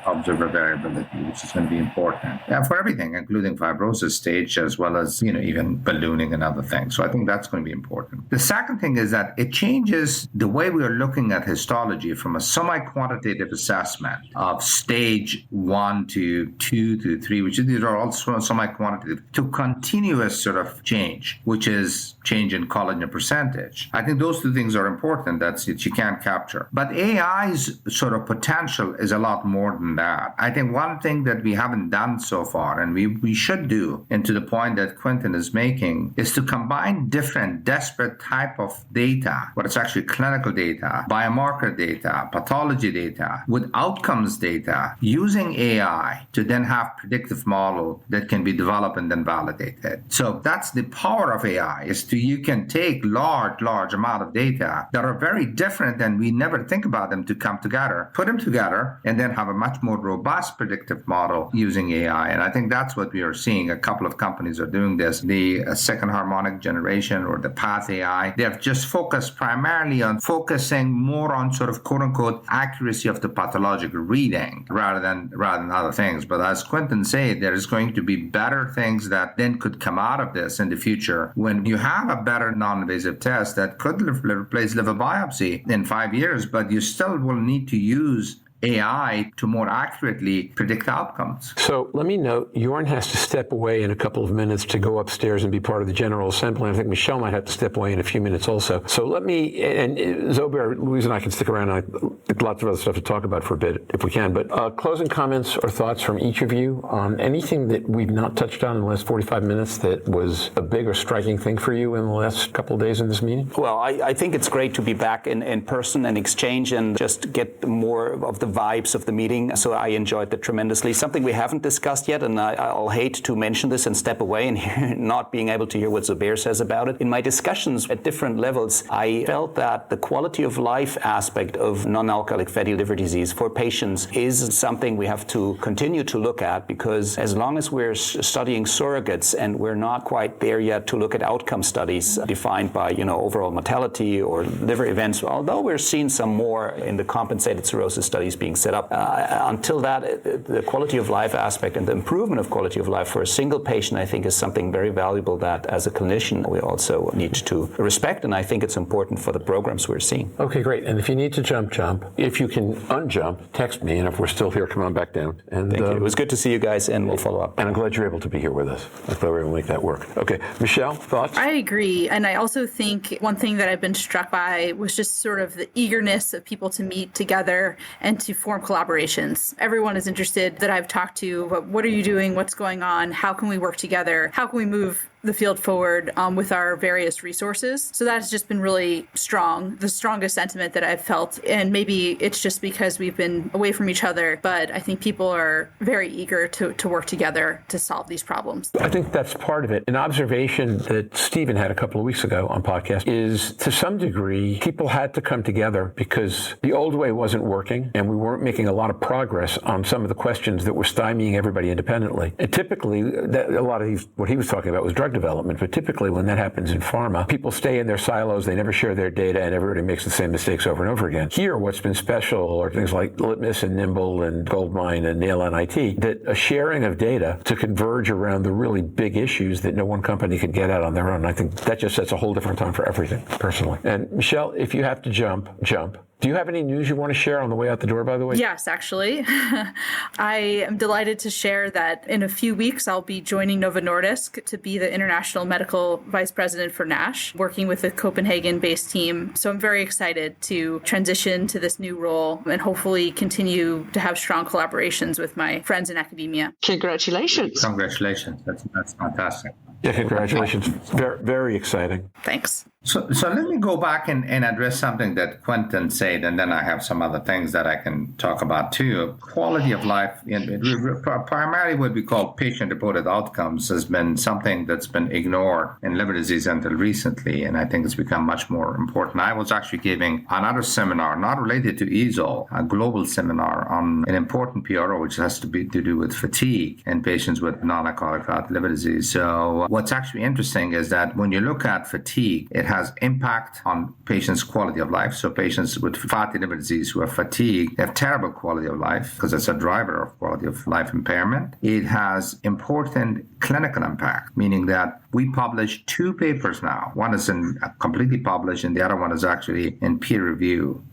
observer variability, which is going to be important for everything, including fibrosis stage, as well as, even ballooning and other things. So I think that's going to be important. The second thing is that it changes the way we are looking at histology from a semi-quantitative assessment of stage 1 to 2 to 3, which these are all semi-quantitative, to continuous sort of change, which is change in collagen percentage. I think those two things are important that you can't capture. But AI's sort of potential is a lot more than that. I think one thing that we haven't done so far, and we should do, and to the point that Quentin is making, is to combine different disparate type of data, what is actually clinical data, biomarker data, pathology data, with outcomes data, using AI to then have predictive model that can be developed and then validated. So that's the power of AI, is you can take large amount of data that are very different, and we never think about them to come together, put them together, and then have a much more robust predictive model using AI. And I think that's what we are seeing. A couple of companies are doing this. The second harmonic generation, or the Path AI, they have just focused primarily on focusing more on sort of quote unquote accuracy of the pathological reading rather than other things. But as Quentin said, there is going to be better things that then could come out of this in the future when you have a better non-invasive test that could replace liver biopsy in 5 years, but you still will need to use AI to more accurately predict outcomes. So let me note, Jorn has to step away in a couple of minutes to go upstairs and be part of the General Assembly. I think Michelle might have to step away in a few minutes also. So let me, and Zobair, Louise and I can stick around. Lots of other stuff to talk about for a bit if we can. But closing comments or thoughts from each of you on anything that we've not touched on in the last 45 minutes that was a big or striking thing for you in the last couple of days in this meeting? Well, I think it's great to be back in person and exchange and just get more of the vibes of the meeting. So I enjoyed that tremendously. Something we haven't discussed yet, and I'll hate to mention this and step away and not being able to hear what Zobair says about it. In my discussions at different levels, I felt that the quality of life aspect of non-alcoholic fatty liver disease for patients is something we have to continue to look at, because as long as we're studying surrogates and we're not quite there yet to look at outcome studies defined by, overall mortality or liver events, although we're seeing some more in the compensated cirrhosis studies being set up, until that, the quality of life aspect and the improvement of quality of life for a single patient, I think, is something very valuable that as a clinician we also need to respect, and I think it's important for the programs we're seeing. Okay, great. And if you need to jump. If you can unjump, text me, and if we're still here, come on back down. And thank you. It was good to see you guys, and we'll follow up. And I'm glad you're able to be here with us. I'm glad we're able to make that work. Okay, Michelle, thoughts? I agree. And I also think one thing that I've been struck by was just sort of the eagerness of people to meet together and to form collaborations. Everyone is interested that I've talked to, what are you doing? What's going on? How can we work together? How can we move the field forward with our various resources? So that's just been really strong, the strongest sentiment that I've felt. And maybe it's just because we've been away from each other, but I think people are very eager to work together to solve these problems. I think that's part of it. An observation that Stephen had a couple of weeks ago on podcast is, to some degree, people had to come together because the old way wasn't working and we weren't making a lot of progress on some of the questions that were stymieing everybody independently. And typically, a lot of what he was talking about was drug development, but typically when that happens in pharma, people stay in their silos, they never share their data, and everybody makes the same mistakes over and over again. Here, what's been special are things like Litmus and Nimble and Goldmine and Nail and IT, that a sharing of data to converge around the really big issues that no one company could get at on their own. I think that just sets a whole different tone for everything, personally. And Michelle, if you have to jump. Do you have any news you want to share on the way out the door, by the way? Yes, actually. I am delighted to share that in a few weeks, I'll be joining Novo Nordisk to be the International Medical Vice President for NASH, working with a Copenhagen-based team. So I'm very excited to transition to this new role and hopefully continue to have strong collaborations with my friends in academia. Congratulations. Congratulations. That's fantastic. Yeah, congratulations. Very, very exciting. Thanks. So let me go back and address something that Quentin said, and then I have some other things that I can talk about too. Quality of life, primarily what we call patient-reported outcomes, has been something that's been ignored in liver disease until recently, and I think it's become much more important. I was actually giving another seminar, not related to EASL, a global seminar on an important PRO, which has to do with fatigue in patients with non-alcoholic fatty liver disease. So what's actually interesting is that when you look at fatigue, it has has impact on patients' quality of life. So patients with fatty liver disease who are fatigued have terrible quality of life because it's a driver of quality of life impairment. It has important clinical impact, meaning that we publish 2 papers now. One is completely published and the other one is actually in peer review.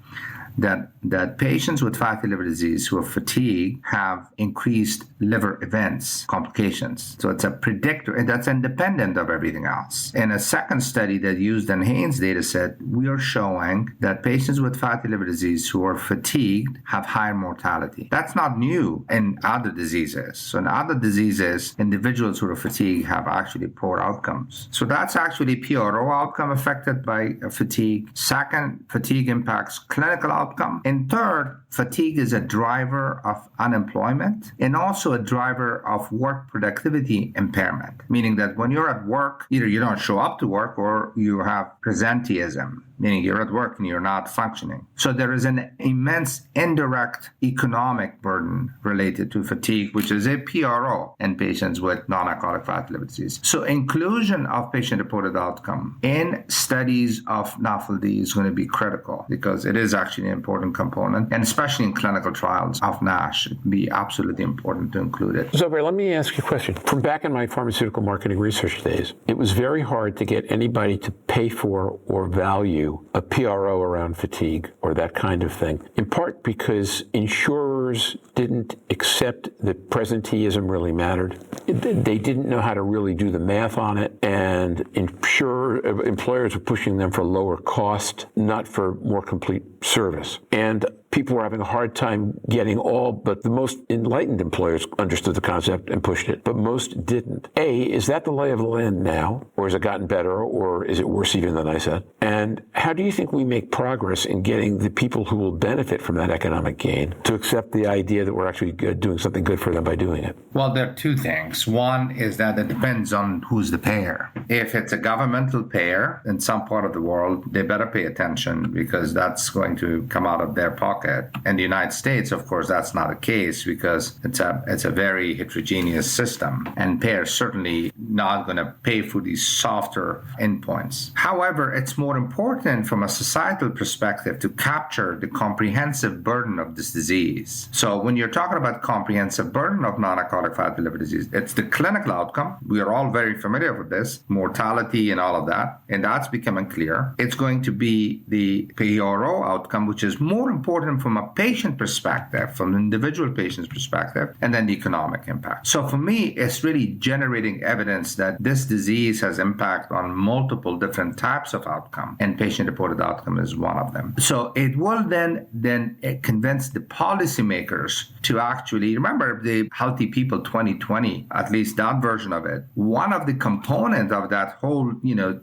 That patients with fatty liver disease who are fatigued have increased liver events, complications. So it's a predictor, and that's independent of everything else. In a second study that used an Haynes data set, we are showing that patients with fatty liver disease who are fatigued have higher mortality. That's not new in other diseases. So in other diseases, individuals who are fatigued have actually poor outcomes. So that's actually PRO outcome affected by fatigue. Second, fatigue impacts clinical outcome. And third, fatigue is a driver of unemployment and also a driver of work productivity impairment, meaning that when you're at work, either you don't show up to work or you have presenteeism, meaning you're at work and you're not functioning. So there is an immense indirect economic burden related to fatigue, which is a PRO in patients with non-alcoholic fatty liver disease. So inclusion of patient-reported outcome in studies of NAFLD is going to be critical because it is actually an important component, and especially in clinical trials of NASH, it would be absolutely important to include it. Zobair, let me ask you a question. From back in my pharmaceutical marketing research days, it was very hard to get anybody to pay for or value a PRO around fatigue or that kind of thing, in part because insurers didn't accept that presenteeism really mattered. They didn't know how to really do the math on it, and employers were pushing them for lower cost, not for more complete service. And people were having a hard time getting but the most enlightened employers understood the concept and pushed it, but most didn't. Is that the lay of the land now, or has it gotten better, or is it worse even than I said? And how do you think we make progress in getting the people who will benefit from that economic gain to accept the idea that we're actually doing something good for them by doing it? Well, there are 2 things. One is that it depends on who's the payer. If it's a governmental payer in some part of the world, they better pay attention because that's going to come out of their pocket. In the United States, of course, that's not the case because it's a very heterogeneous system, and payers certainly not going to pay for these softer endpoints. However, it's more important from a societal perspective to capture the comprehensive burden of this disease. So when you're talking about comprehensive burden of non-alcoholic fatty liver disease, it's the clinical outcome. We are all very familiar with this, mortality and all of that, and that's becoming clear. It's going to be the PRO outcome, which is more important from a patient perspective, from an individual patient's perspective, and then the economic impact. So for me, it's really generating evidence that this disease has impact on multiple different types of outcome, and patient-reported outcome is one of them. So it will then convince the policymakers to actually, remember the Healthy People 2020, at least that version of it. One of the components of that whole,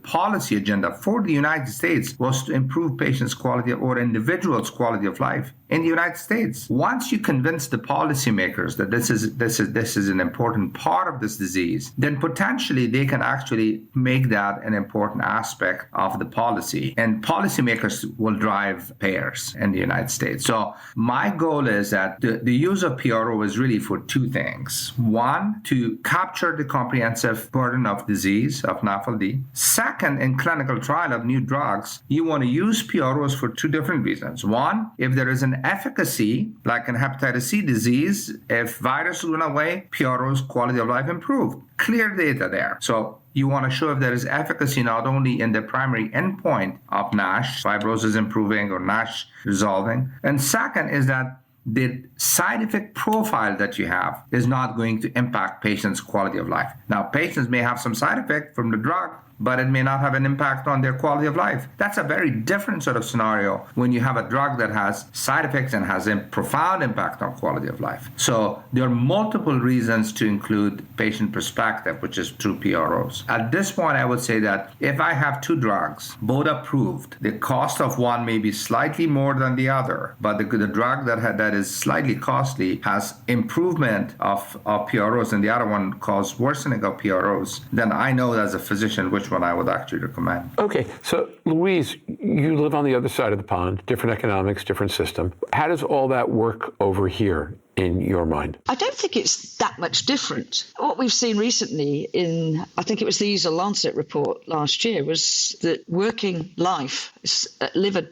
policy agenda for the United States was to improve patients' quality or individuals' quality of life in the United States. Once you convince the policymakers that this is an important part of this disease, then potentially they can actually make that an important aspect of the policy, and policymakers will drive payers in the United States. So my goal is that the use of PRO is really for 2 things. One, to capture the comprehensive burden of disease of NAFLD. Second, in clinical trial of new drugs, you want to use PROs for 2 different reasons. One, if there is an efficacy, like in hepatitis C disease, if virus went away, PRO's quality of life improved. Clear data there. So you want to show if there is efficacy not only in the primary endpoint of NASH, fibrosis improving or NASH resolving. And second is that the side effect profile that you have is not going to impact patients' quality of life. Now, patients may have some side effect from the drug, but it may not have an impact on their quality of life. That's a very different sort of scenario when you have a drug that has side effects and has a profound impact on quality of life. So there are multiple reasons to include patient perspective, which is through PROs. At this point, I would say that if I have 2 drugs, both approved, the cost of one may be slightly more than the other, but the drug that is slightly costly has improvement of PROs and the other one causes worsening of PROs, then I know as a physician which one I would actually recommend. Okay, so Louise, you live on the other side of the pond, different economics, different system. How does all that work over here? in your mind? I don't think it's that much different. What we've seen recently in, I think it was the EASL Lancet report last year, was that working life,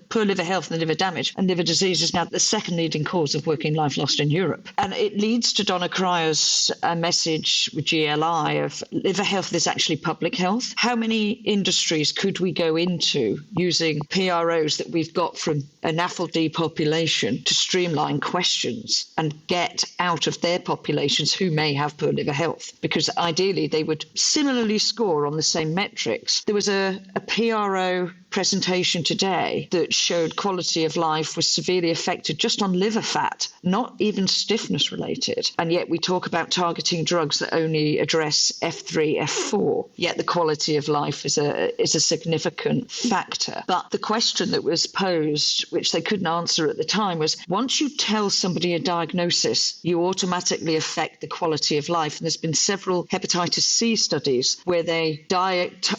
poor liver health and liver damage and liver disease is now the second leading cause of working life lost in Europe. And it leads to Donna Cryer's message with GLI of liver health is actually public health. How many industries could we go into using PROs that we've got from a NAFLD population to streamline questions and get out of their populations who may have poor liver health? Because ideally they would similarly score on the same metrics. There was a PRO presentation today that showed quality of life was severely affected just on liver fat, not even stiffness related. And yet we talk about targeting drugs that only address F3, F4, yet the quality of life is a significant factor. But the question that was posed, which they couldn't answer at the time, was once you tell somebody a diagnosis, you automatically affect the quality of life. And there's been several hepatitis C studies where they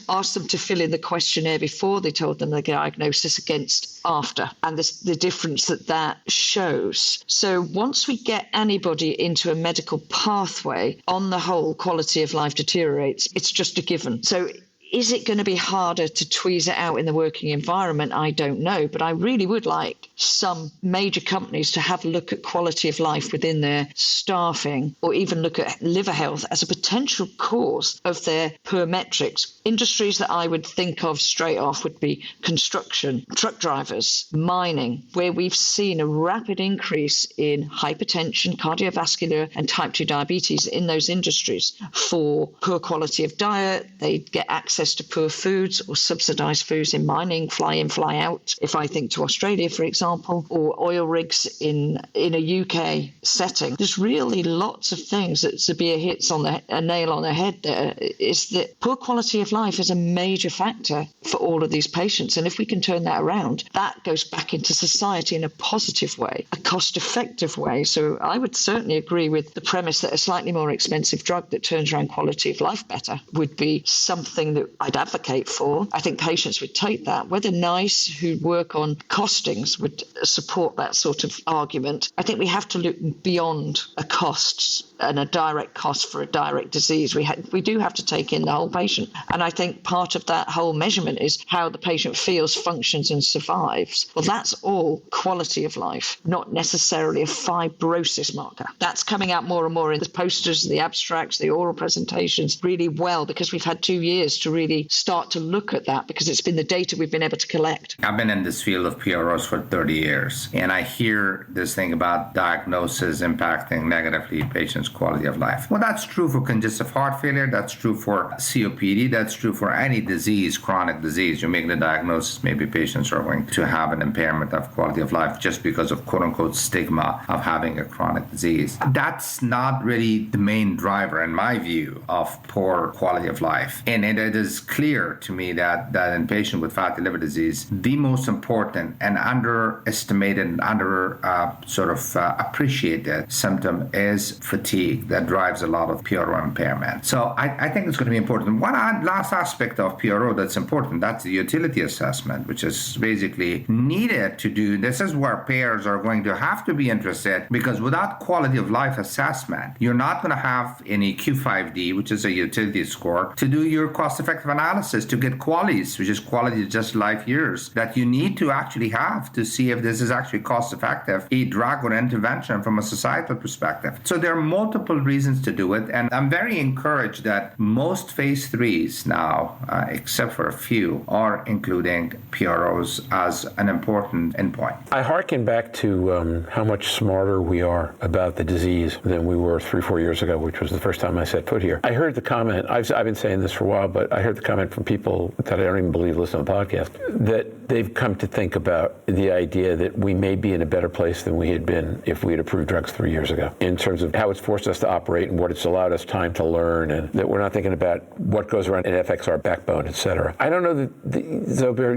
asked them to fill in the questionnaire before they told them the diagnosis against after, and the difference that shows. So once we get anybody into a medical pathway, on the whole, quality of life deteriorates. It's just a given. So is it going to be harder to tweeze it out in the working environment? I don't know, but I really would like some major companies to have a look at quality of life within their staffing, or even look at liver health as a potential cause of their poor metrics. Industries that I would think of straight off would be construction, truck drivers, mining, where we've seen a rapid increase in hypertension, cardiovascular, and type 2 diabetes in those industries for poor quality of diet. They get access to poor foods or subsidized foods in mining, fly in, fly out. If I think to Australia, for example, or oil rigs in a UK setting, there's really lots of things that Zobair hits on a nail on the head there, is that poor quality of life is a major factor for all of these patients. And if we can turn that around, that goes back into society in a positive way, a cost-effective way. So I would certainly agree with the premise that a slightly more expensive drug that turns around quality of life better would be something that I'd advocate for. I think patients would take that. Whether NICE, who work on costings, would support that sort of argument, I think we have to look beyond a cost and a direct cost for a direct disease. We do have to take in the whole patient. And I think part of that whole measurement is how the patient feels, functions, and survives. Well, that's all quality of life, not necessarily a fibrosis marker. That's coming out more and more in the posters, the abstracts, the oral presentations really well, because we've had 2 years to really start to look at that, because it's been the data we've been able to collect. I've been in this field of PROs for 30 years, and I hear this thing about diagnosis impacting negatively patients' quality of life. Well, that's true for congestive heart failure. That's true for COPD. That's true for any disease, chronic disease. You make the diagnosis, maybe patients are going to have an impairment of quality of life just because of quote-unquote stigma of having a chronic disease. That's not really the main driver, in my view, of poor quality of life. And it is clear to me that in patients with fatty liver disease, the most important and underestimated and appreciated symptom is fatigue that drives a lot of PRO impairment. So I think it's going to be important. One last aspect of PRO that's important, that's the utility assessment, which is basically needed to do. This is where payers are going to have to be interested, because without quality of life assessment, you're not going to have any Q5D, which is a utility score, to do your cost-effective analysis, to get QALYs, which is quality adjusted life years, that you need to actually have to see if this is actually cost-effective, a drug or intervention from a societal perspective. So there are multiple reasons to do it, and I'm very encouraged that most phase 3s now, except for a few, are including PROs as an important endpoint. I hearken back to how much smarter we are about the disease than we were 3-4 years ago, which was the first time I set foot here. I heard the comment, I've been saying this for a while, but I heard the comment from people that I don't even believe listen to the podcast, that they've come to think about the idea that we may be in a better place than we had been if we had approved drugs 3 years ago, in terms of how it's forced us to operate and what it's allowed us time to learn, and that we're not thinking about what goes around in affects our backbone, et cetera. I don't know that, Zobair,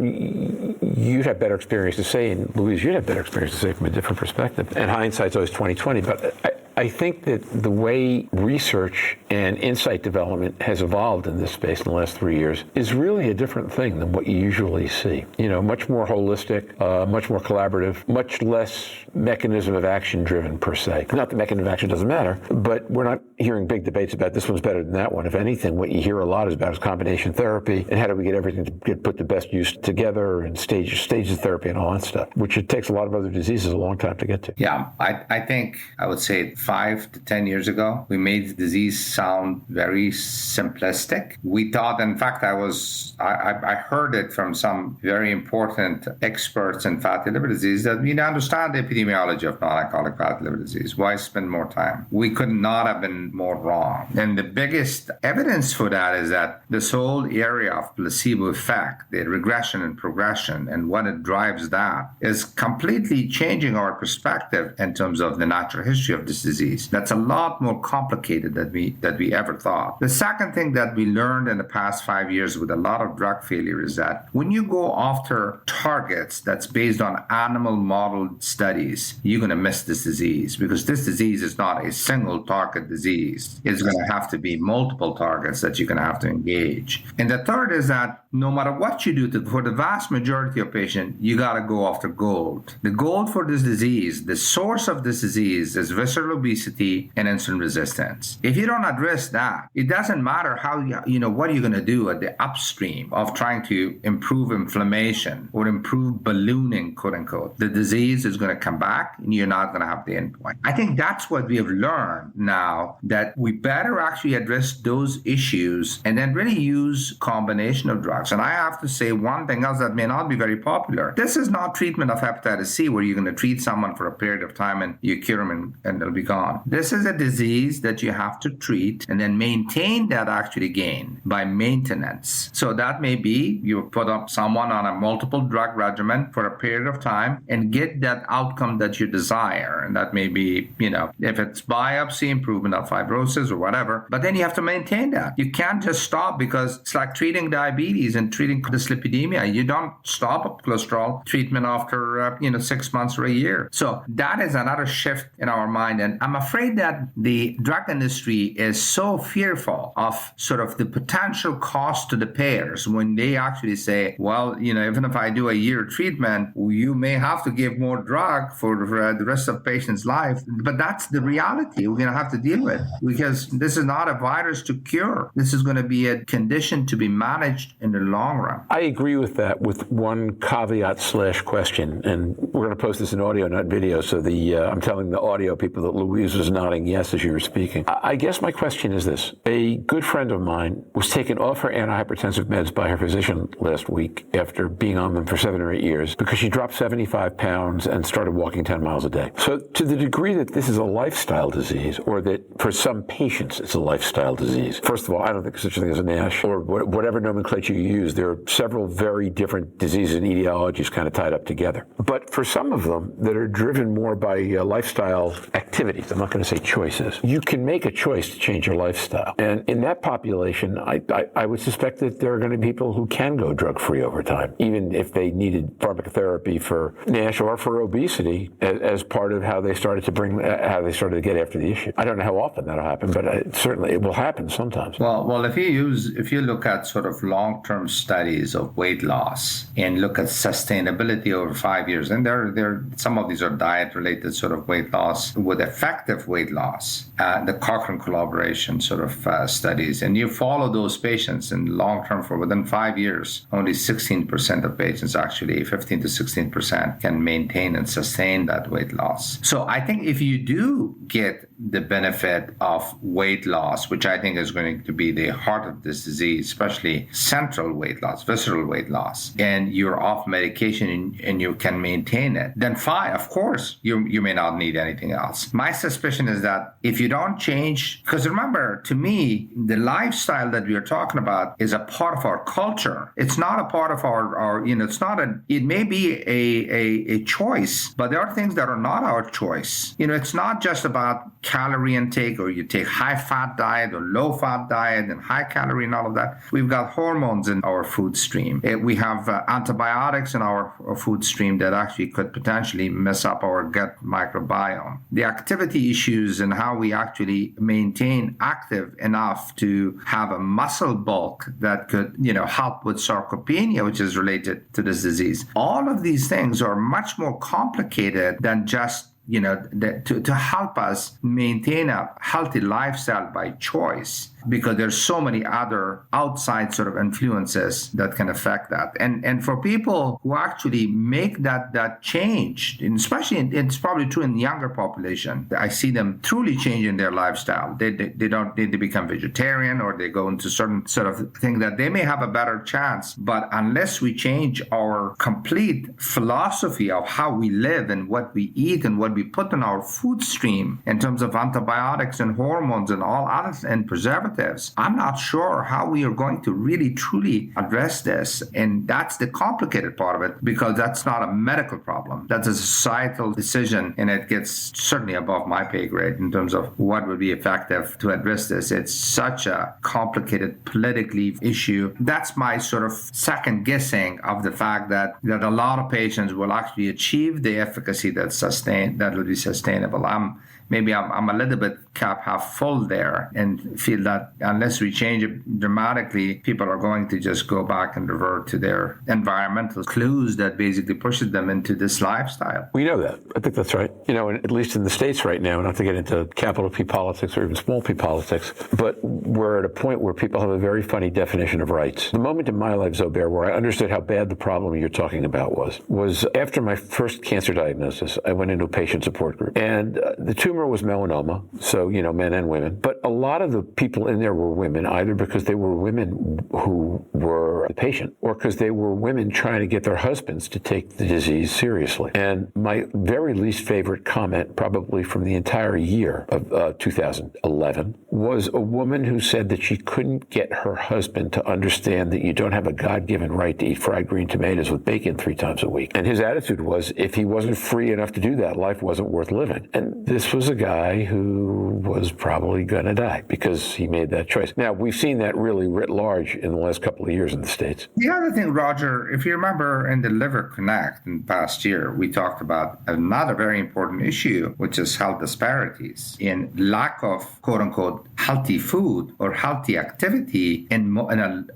you'd have better experience to say, and Louise, you'd have better experience to say from a different perspective. And hindsight's always 20/20, but I think that the way research and insight development has evolved in this space in the last 3 years is really a different thing than what you usually see. Much more holistic, much more collaborative, much less mechanism of action driven per se. Not that mechanism of action doesn't matter, but we're not hearing big debates about this one's better than that one. If anything, what you hear a lot is about combination therapy and how do we get everything to get put to best use together and stages of therapy and all that stuff, which it takes a lot of other diseases a long time to get to. Yeah, I think I would say 5 to 10 years ago, we made the disease sound very simplistic. We thought, in fact, I heard it from some very important experts in fatty liver disease that we understand the epidemiology of non-alcoholic fatty liver disease. Why spend more time? We could not have been more wrong. And the biggest evidence for that is that this whole area of placebo effect, the regression and progression, and what it drives that is completely changing our perspective in terms of the natural history of this disease. That's a lot more complicated than we ever thought. The second thing that we learned in the past 5 years with a lot of drug failure is that when you go after targets that's based on animal model studies, you're going to miss this disease because this disease is not a single target disease. It's going to have to be multiple targets that you're going to have to engage. And the third is that no matter what you do, for the vast majority of patients, you got to go after gold. The gold for this disease, the source of this disease is visceral obesity and insulin resistance. If you don't address that, it doesn't matter how what are you going to do at the upstream of trying to improve inflammation or improve ballooning, quote unquote. The disease is going to come back and you're not going to have the endpoint. I think that's what we have learned now, that we better actually address those issues and then really use combination of drugs. And I have to say one thing else that may not be very popular. This is not treatment of hepatitis C where you're going to treat someone for a period of time and you cure them and they'll be gone. This is a disease that you have to treat and then maintain that actually gain by maintenance. So that may be you put up someone on a multiple drug regimen for a period of time and get that outcome that you desire. And that may be, if it's biopsy, improvement of fibrosis or whatever, but then you have to maintain that. You can't just stop because it's like treating diabetes and treating dyslipidemia. You don't stop cholesterol treatment after, 6 months or a year. So that is another shift in our mind. And I'm afraid that the drug industry is so fearful of sort of the potential cost to the payers when they actually say, well, even if I do a year treatment, you may have to give more drug for the rest of the patient's life. But that's the reality we're going to have to deal with because this is not a virus to cure. This is going to be a condition to be managed in the long run. I agree with that with one caveat/question, and we're going to post this in audio, not video, so I'm telling the audio people that Louise was nodding yes as you were speaking. I guess my question is this. A good friend of mine was taken off her antihypertensive meds by her physician last week after being on them for 7 or 8 years because she dropped 75 pounds and started walking 10 miles a day. So to the degree that this is a lifestyle disease, or that for some patients it's a lifestyle disease, first of all, I don't think there's such a thing as a NASH, or whatever nomenclature you use. There are several very different diseases and etiologies kind of tied up together. But for some of them that are driven more by lifestyle activities, I'm not going to say choices, you can make a choice to change your lifestyle. And in that population, I would suspect that there are going to be people who can go drug-free over time, even if they needed pharmacotherapy for NASH or for obesity as part of how they started to get after the issue. I don't know how often that'll happen, but certainly it will happen sometimes. Well, if you look at sort of long-term studies of weight loss and look at sustainability over 5 years, and there some of these are diet-related sort of weight loss with effective weight loss, the Cochrane collaboration sort of studies, and you follow those patients in long-term for within 5 years, only 16% of patients, actually 15 to 16%, can maintain and sustain that weight loss. So I think if you do get the benefit of weight loss, which I think is going to be the heart of this disease, especially central weight loss, visceral weight loss, and you're off medication and you can maintain it, then fine, of course, you may not need anything else. My suspicion is that if you don't change, because remember, to me, the lifestyle that we are talking about is a part of our culture. It's not a part of our it's not it may be a choice, but there are things that are not our choice. It's not just about calorie intake, or you take high fat diet or low fat diet and high calorie and all of that. We've got hormones in our food stream. We have antibiotics in our food stream that actually could potentially mess up our gut microbiome. The activity issues and how we actually maintain active enough to have a muscle bulk that could, help with sarcopenia, which is related to this disease. All of these things are much more complicated than just to help us maintain a healthy lifestyle by choice, because there's so many other outside sort of influences that can affect that. And for people who actually make that change, and especially it's probably true in the younger population, I see them truly changing their lifestyle. They don't need to become vegetarian, or they go into certain sort of thing that they may have a better chance. But unless we change our complete philosophy of how we live and what we eat and what we put in our food stream in terms of antibiotics and hormones and all others and preservatives, I'm not sure how we are going to really truly address this. And that's the complicated part of it, because that's not a medical problem. That's a societal decision, and it gets certainly above my pay grade in terms of what would be effective to address this. It's such a complicated politically issue. That's my sort of second guessing of the fact that a lot of patients will actually achieve the efficacy that will be sustainable. I'm a little bit cup half full there, and feel that unless we change it dramatically, people are going to just go back and revert to their environmental clues that basically pushes them into this lifestyle. We know that. I think that's right. At least in the States right now, not to get into capital P politics or even small p politics, but we're at a point where people have a very funny definition of rights. The moment in my life, Zobair, where I understood how bad the problem you're talking about was after my first cancer diagnosis. I went into a patient support group, and the tumor was melanoma, so, men and women. But a lot of the people in there were women, either because they were women who were the patient, or because they were women trying to get their husbands to take the disease seriously. And my very least favorite comment, probably from the entire year of 2011, was a woman who said that she couldn't get her husband to understand that you don't have a God-given right to eat fried green tomatoes with bacon 3 times a week. And his attitude was, if he wasn't free enough to do that, life wasn't worth living. And this was a guy who was probably going to die because he made that choice. Now, we've seen that really writ large in the last couple of years in the States. The other thing, Roger, if you remember in the LiverCONNECT in the past year, we talked about another very important issue, which is health disparities in lack of quote-unquote healthy food or healthy activity in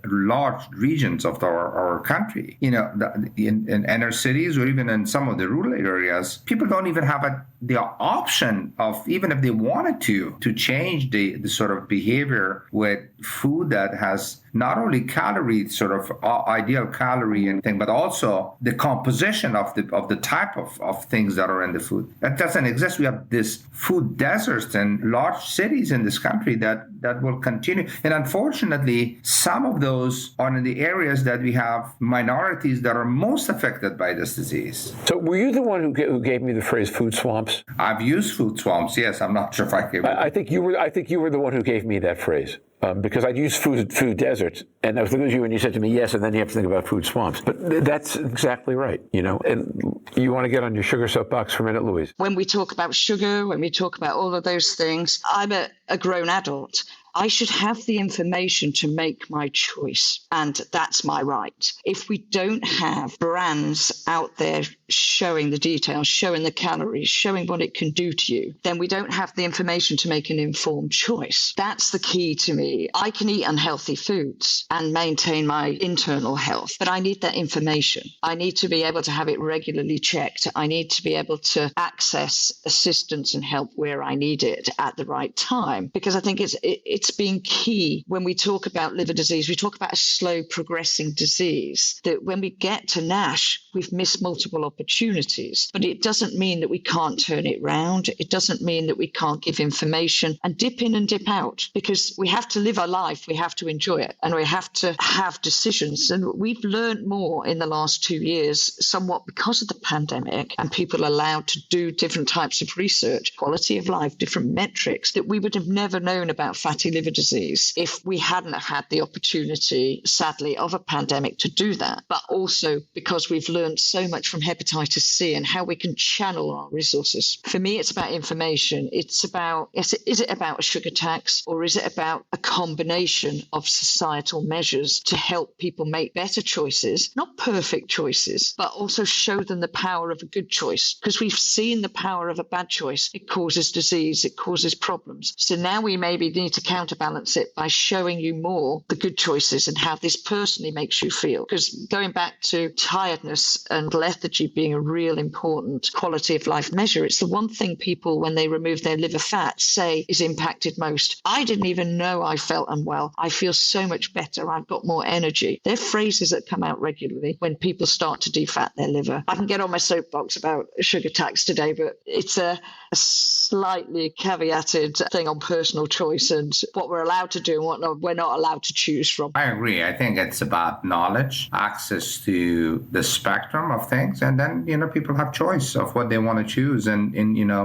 large regions of our country. In inner cities or even in some of the rural areas, people don't even have the option of, even if they wanted to change the sort of behavior with food that has not only calorie, sort of ideal calorie and thing, but also the composition of the type of things that are in the food. That doesn't exist. We have this food deserts in large cities in this country that will continue. And unfortunately, some of those are in the areas that we have minorities that are most affected by this disease. So were you the one who gave me the phrase food swamps? I've used food swamps, yes. I'm not sure if I gave it. I think you were the one who gave me that phrase. Because I'd used food deserts, and I was looking at you and you said to me, yes, and then you have to think about food swamps. But that's exactly right, And you want to get on your sugar soapbox for a minute, Louise? When we talk about sugar, when we talk about all of those things, I'm a grown adult. I should have the information to make my choice, and that's my right. If we don't have brands out there showing the details, showing the calories, showing what it can do to you, then we don't have the information to make an informed choice. That's the key to me. I can eat unhealthy foods and maintain my internal health, but I need that information. I need to be able to have it regularly checked. I need to be able to access assistance and help where I need it at the right time, because I think it's been key when we talk about liver disease. We talk about a slow progressing disease, that when we get to NASH, we've missed multiple opportunities, but it doesn't mean that we can't turn it round. It doesn't mean that we can't give information and dip in and dip out, because we have to live our life. We have to enjoy it, and we have to have decisions. And we've learned more in the last 2 years, somewhat because of the pandemic, and people allowed to do different types of research, quality of life, different metrics that we would have never known about fatty liver liver disease if we hadn't had the opportunity, sadly, of a pandemic to do that, but also because we've learned so much from hepatitis C and how we can channel our resources. For me, it's about information. It's about, is it about a sugar tax, or is it about a combination of societal measures to help people make better choices, not perfect choices, but also show them the power of a good choice? Because we've seen the power of a bad choice. It causes disease, it causes problems. So now we maybe need to counterbalance it by showing you more the good choices and how this personally makes you feel. Because going back to tiredness and lethargy being a real important quality of life measure, it's the one thing people, when they remove their liver fat, say is impacted most. I didn't even know I felt unwell. I feel so much better. I've got more energy. They're phrases that come out regularly when people start to defat their liver. I can get on my soapbox about sugar tax today, but it's a slightly caveated thing on personal choice and what we're allowed to do and what we're not allowed to choose from. I agree. I think it's about knowledge, access to the spectrum of things, and then, people have choice of what they want to choose. And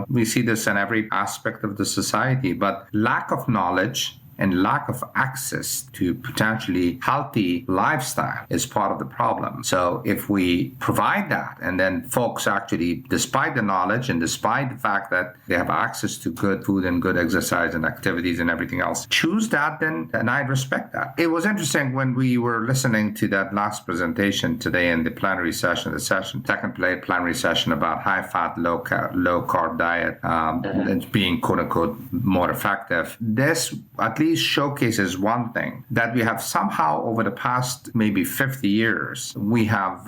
we see this in every aspect of the society, but lack of knowledge and lack of access to potentially healthy lifestyle is part of the problem. So if we provide that, and then folks actually, despite the knowledge and despite the fact that they have access to good food and good exercise and activities and everything else, choose that, then I respect that. It was interesting when we were listening to that last presentation today in the plenary session, second plenary session about high-fat, low-carb diet and being quote-unquote more effective. This at least showcases one thing, that we have somehow over the past maybe 50 years, we have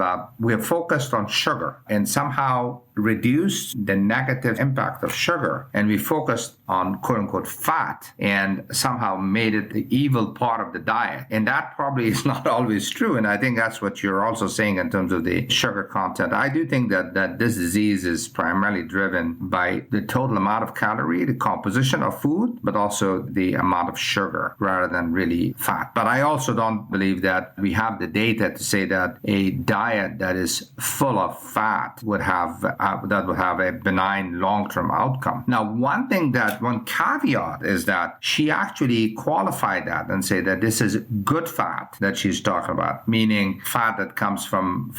focused on sugar and somehow reduced the negative impact of sugar, and we focused on quote-unquote fat and somehow made it the evil part of the diet. And that probably is not always true, and I think that's what you're also saying in terms of the sugar content. I do think that this disease is primarily driven by the total amount of calorie, the composition of food, but also the amount of sugar rather than really fat. But I also don't believe that we have the data to say that a diet that is full of fat would have a benign long-term outcome. Now, one caveat is that she actually qualified that and say that this is good fat that she's talking about, meaning fat that comes from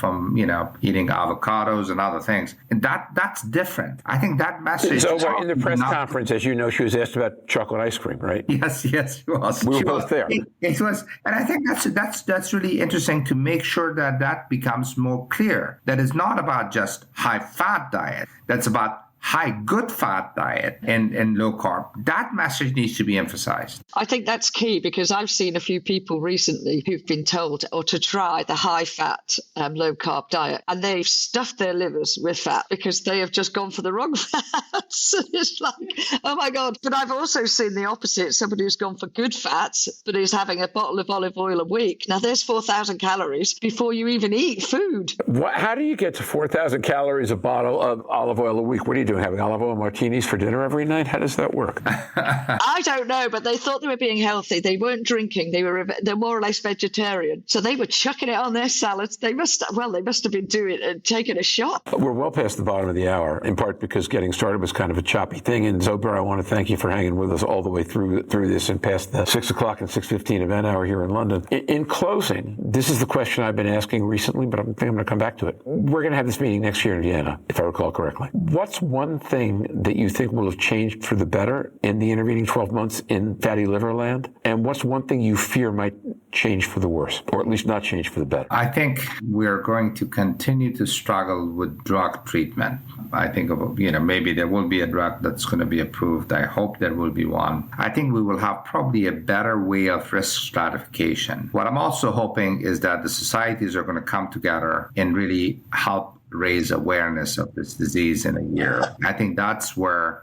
eating avocados and other things. And that's different. I think that message. So in the press conference, as you know, she was asked about chocolate ice cream, right? Yes, she was. We were both there. It was, and I think that's really interesting to make sure that becomes more clear. That it's not about just high fat diet. That's about high good fat diet and low carb. That message needs to be emphasized. I think that's key, because I've seen a few people recently who've been told to try the high fat, low carb diet, and they've stuffed their livers with fat because they have just gone for the wrong fats. It's like, oh my God. But I've also seen the opposite, somebody who's gone for good fats, but is having a bottle of olive oil a week. Now there's 4,000 calories before you even eat food. How do you get to 4,000 calories a bottle of olive oil a week? What are you doing? Having olive oil martinis for dinner every night? How does that work? I don't know, but they thought they were being healthy. They weren't drinking. They're more or less vegetarian. So they were chucking it on their salads. They must have been doing it, taking a shot. We're well past the bottom of the hour, in part because getting started was kind of a choppy thing. And Zobair, I want to thank you for hanging with us all the way through this and past the 6 o'clock and 6:15 event hour here in London. In closing, this is the question I've been asking recently, but I think I'm going to come back to it. We're going to have this meeting next year in Vienna, if I recall correctly. What's one thing that you think will have changed for the better in the intervening 12 months in fatty liver land? And what's one thing you fear might change for the worse, or at least not change for the better? I think we're going to continue to struggle with drug treatment. I think maybe there will be a drug that's going to be approved. I hope there will be one. I think we will have probably a better way of risk stratification. What I'm also hoping is that the societies are going to come together and really help raise awareness of this disease in a year. I think that's where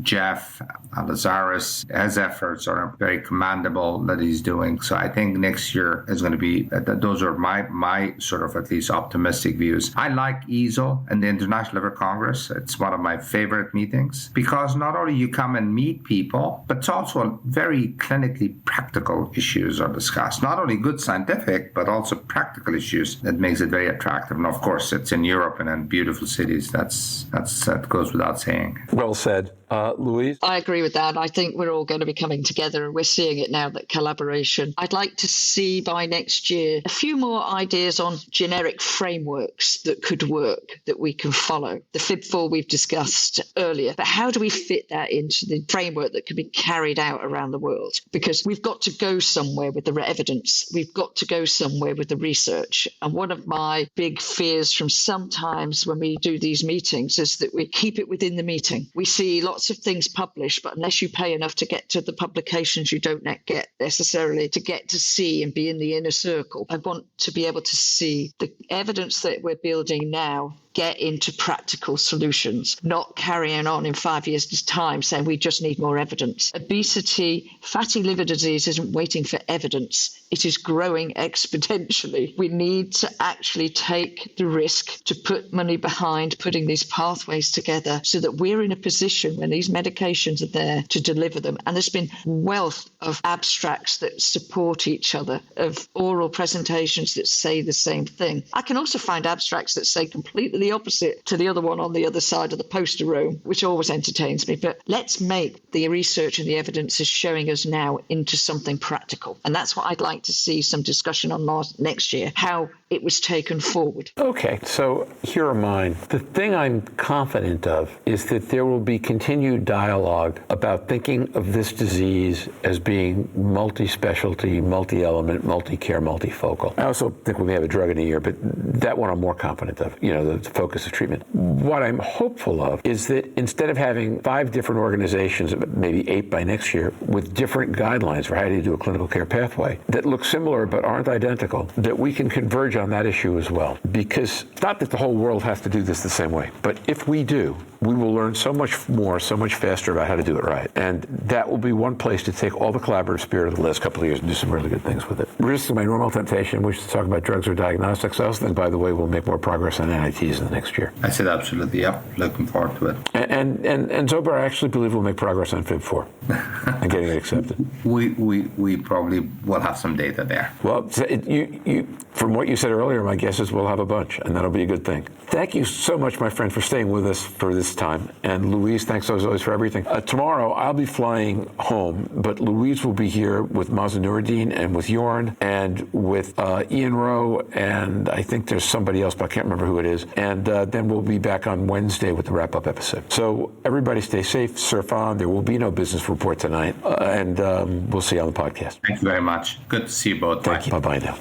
Jeff Lazarus, his efforts are very commendable that he's doing. So I think next year is going to be, those are my sort of at least optimistic views. I like EASL and the International Liver Congress. It's one of my favorite meetings because not only you come and meet people, but it's also very clinically practical issues are discussed. Not only good scientific, but also practical issues that makes it very attractive. And of course, it's in Europe and in beautiful cities. That goes without saying. Well said. Louise? I agree with that. I think we're all going to be coming together, and we're seeing it now, that collaboration. I'd like to see by next year a few more ideas on generic frameworks that could work, that we can follow. The FIB-4 we've discussed earlier, but how do we fit that into the framework that can be carried out around the world? Because we've got to go somewhere with the evidence. We've got to go somewhere with the research. And one of my big fears from sometimes when we do these meetings is that we keep it within the meeting. We see lots of things published, but unless you pay enough to get to the publications, you don't get necessarily to get to see and be in the inner circle. I want to be able to see the evidence that we're building now get into practical solutions, not carrying on in 5 years' time saying we just need more evidence. Obesity, fatty liver disease isn't waiting for evidence. It is growing exponentially. We need to actually take the risk to put money behind putting these pathways together so that we're in a position when these medications are there to deliver them. And there's been wealth of abstracts that support each other, of oral presentations that say the same thing. I can also find abstracts that say completely the opposite to the other one on the other side of the poster room, which always entertains me. But let's make the research and the evidence is showing us now into something practical. And that's what I'd like to see some discussion on next year, how it was taken forward. Okay, so here are mine. The thing I'm confident of is that there will be continued dialogue about thinking of this disease as being multi-specialty, multi-element, multi-care, multifocal. I also think we may have a drug in a year, but that one I'm more confident of, the focus of treatment. What I'm hopeful of is that instead of having 5 different organizations, maybe 8 by next year, with different guidelines for how do you do a clinical care pathway that look similar but aren't identical, that we can converge on that issue as well. Because it's not that the whole world has to do this the same way, but if we do, we will learn so much more, so much faster about how to do it right. And that will be one place to take all the collaborative spirit of the last couple of years and do some really good things with it. Resisting my normal temptation, which is to talk about drugs or diagnostics. I also think, by the way, we'll make more progress on NITs in the next year. I said absolutely, yep. Looking forward to it. And Zobair, I actually believe we'll make progress on FIB-4 and getting it accepted. We probably will have some data there. Well, from what you said earlier, my guess is we'll have a bunch, and that'll be a good thing. Thank you so much, my friend, for staying with us for this time. And Louise, thanks as always for everything. Tomorrow, I'll be flying home, but Louise will be here with Mazen Noureddin and with Jorn and with Ian Rowe, and I think there's somebody else, but I can't remember who it is. And then we'll be back on Wednesday with the wrap-up episode. So everybody stay safe, surf on. There will be no business report tonight, and we'll see you on the podcast. Thank you very much. Good to see you both. Thank you. Bye-bye now.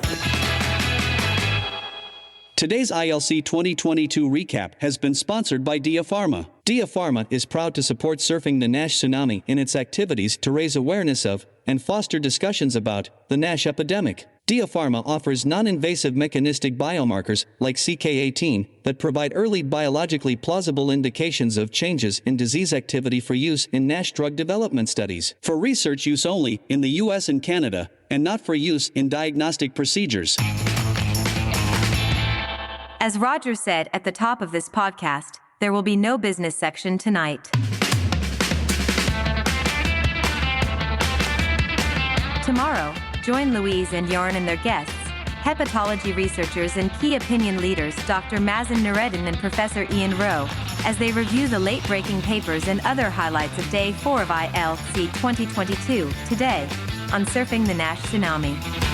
Today's ILC 2022 recap has been sponsored by Diapharma. Diapharma is proud to support Surfing the NASH Tsunami in its activities to raise awareness of and foster discussions about the NASH epidemic. Diapharma offers non-invasive mechanistic biomarkers like CK18 that provide early biologically plausible indications of changes in disease activity for use in NASH drug development studies. For research use only in the US and Canada, and not for use in diagnostic procedures. As Roger said at the top of this podcast, there will be no business section tonight. Tomorrow, join Louise and Jorn and their guests, hepatology researchers and key opinion leaders Dr. Mazen Noureddin and Professor Ian Rowe, as they review the late-breaking papers and other highlights of Day 4 of ILC 2022, today, on Surfing the NASH Tsunami.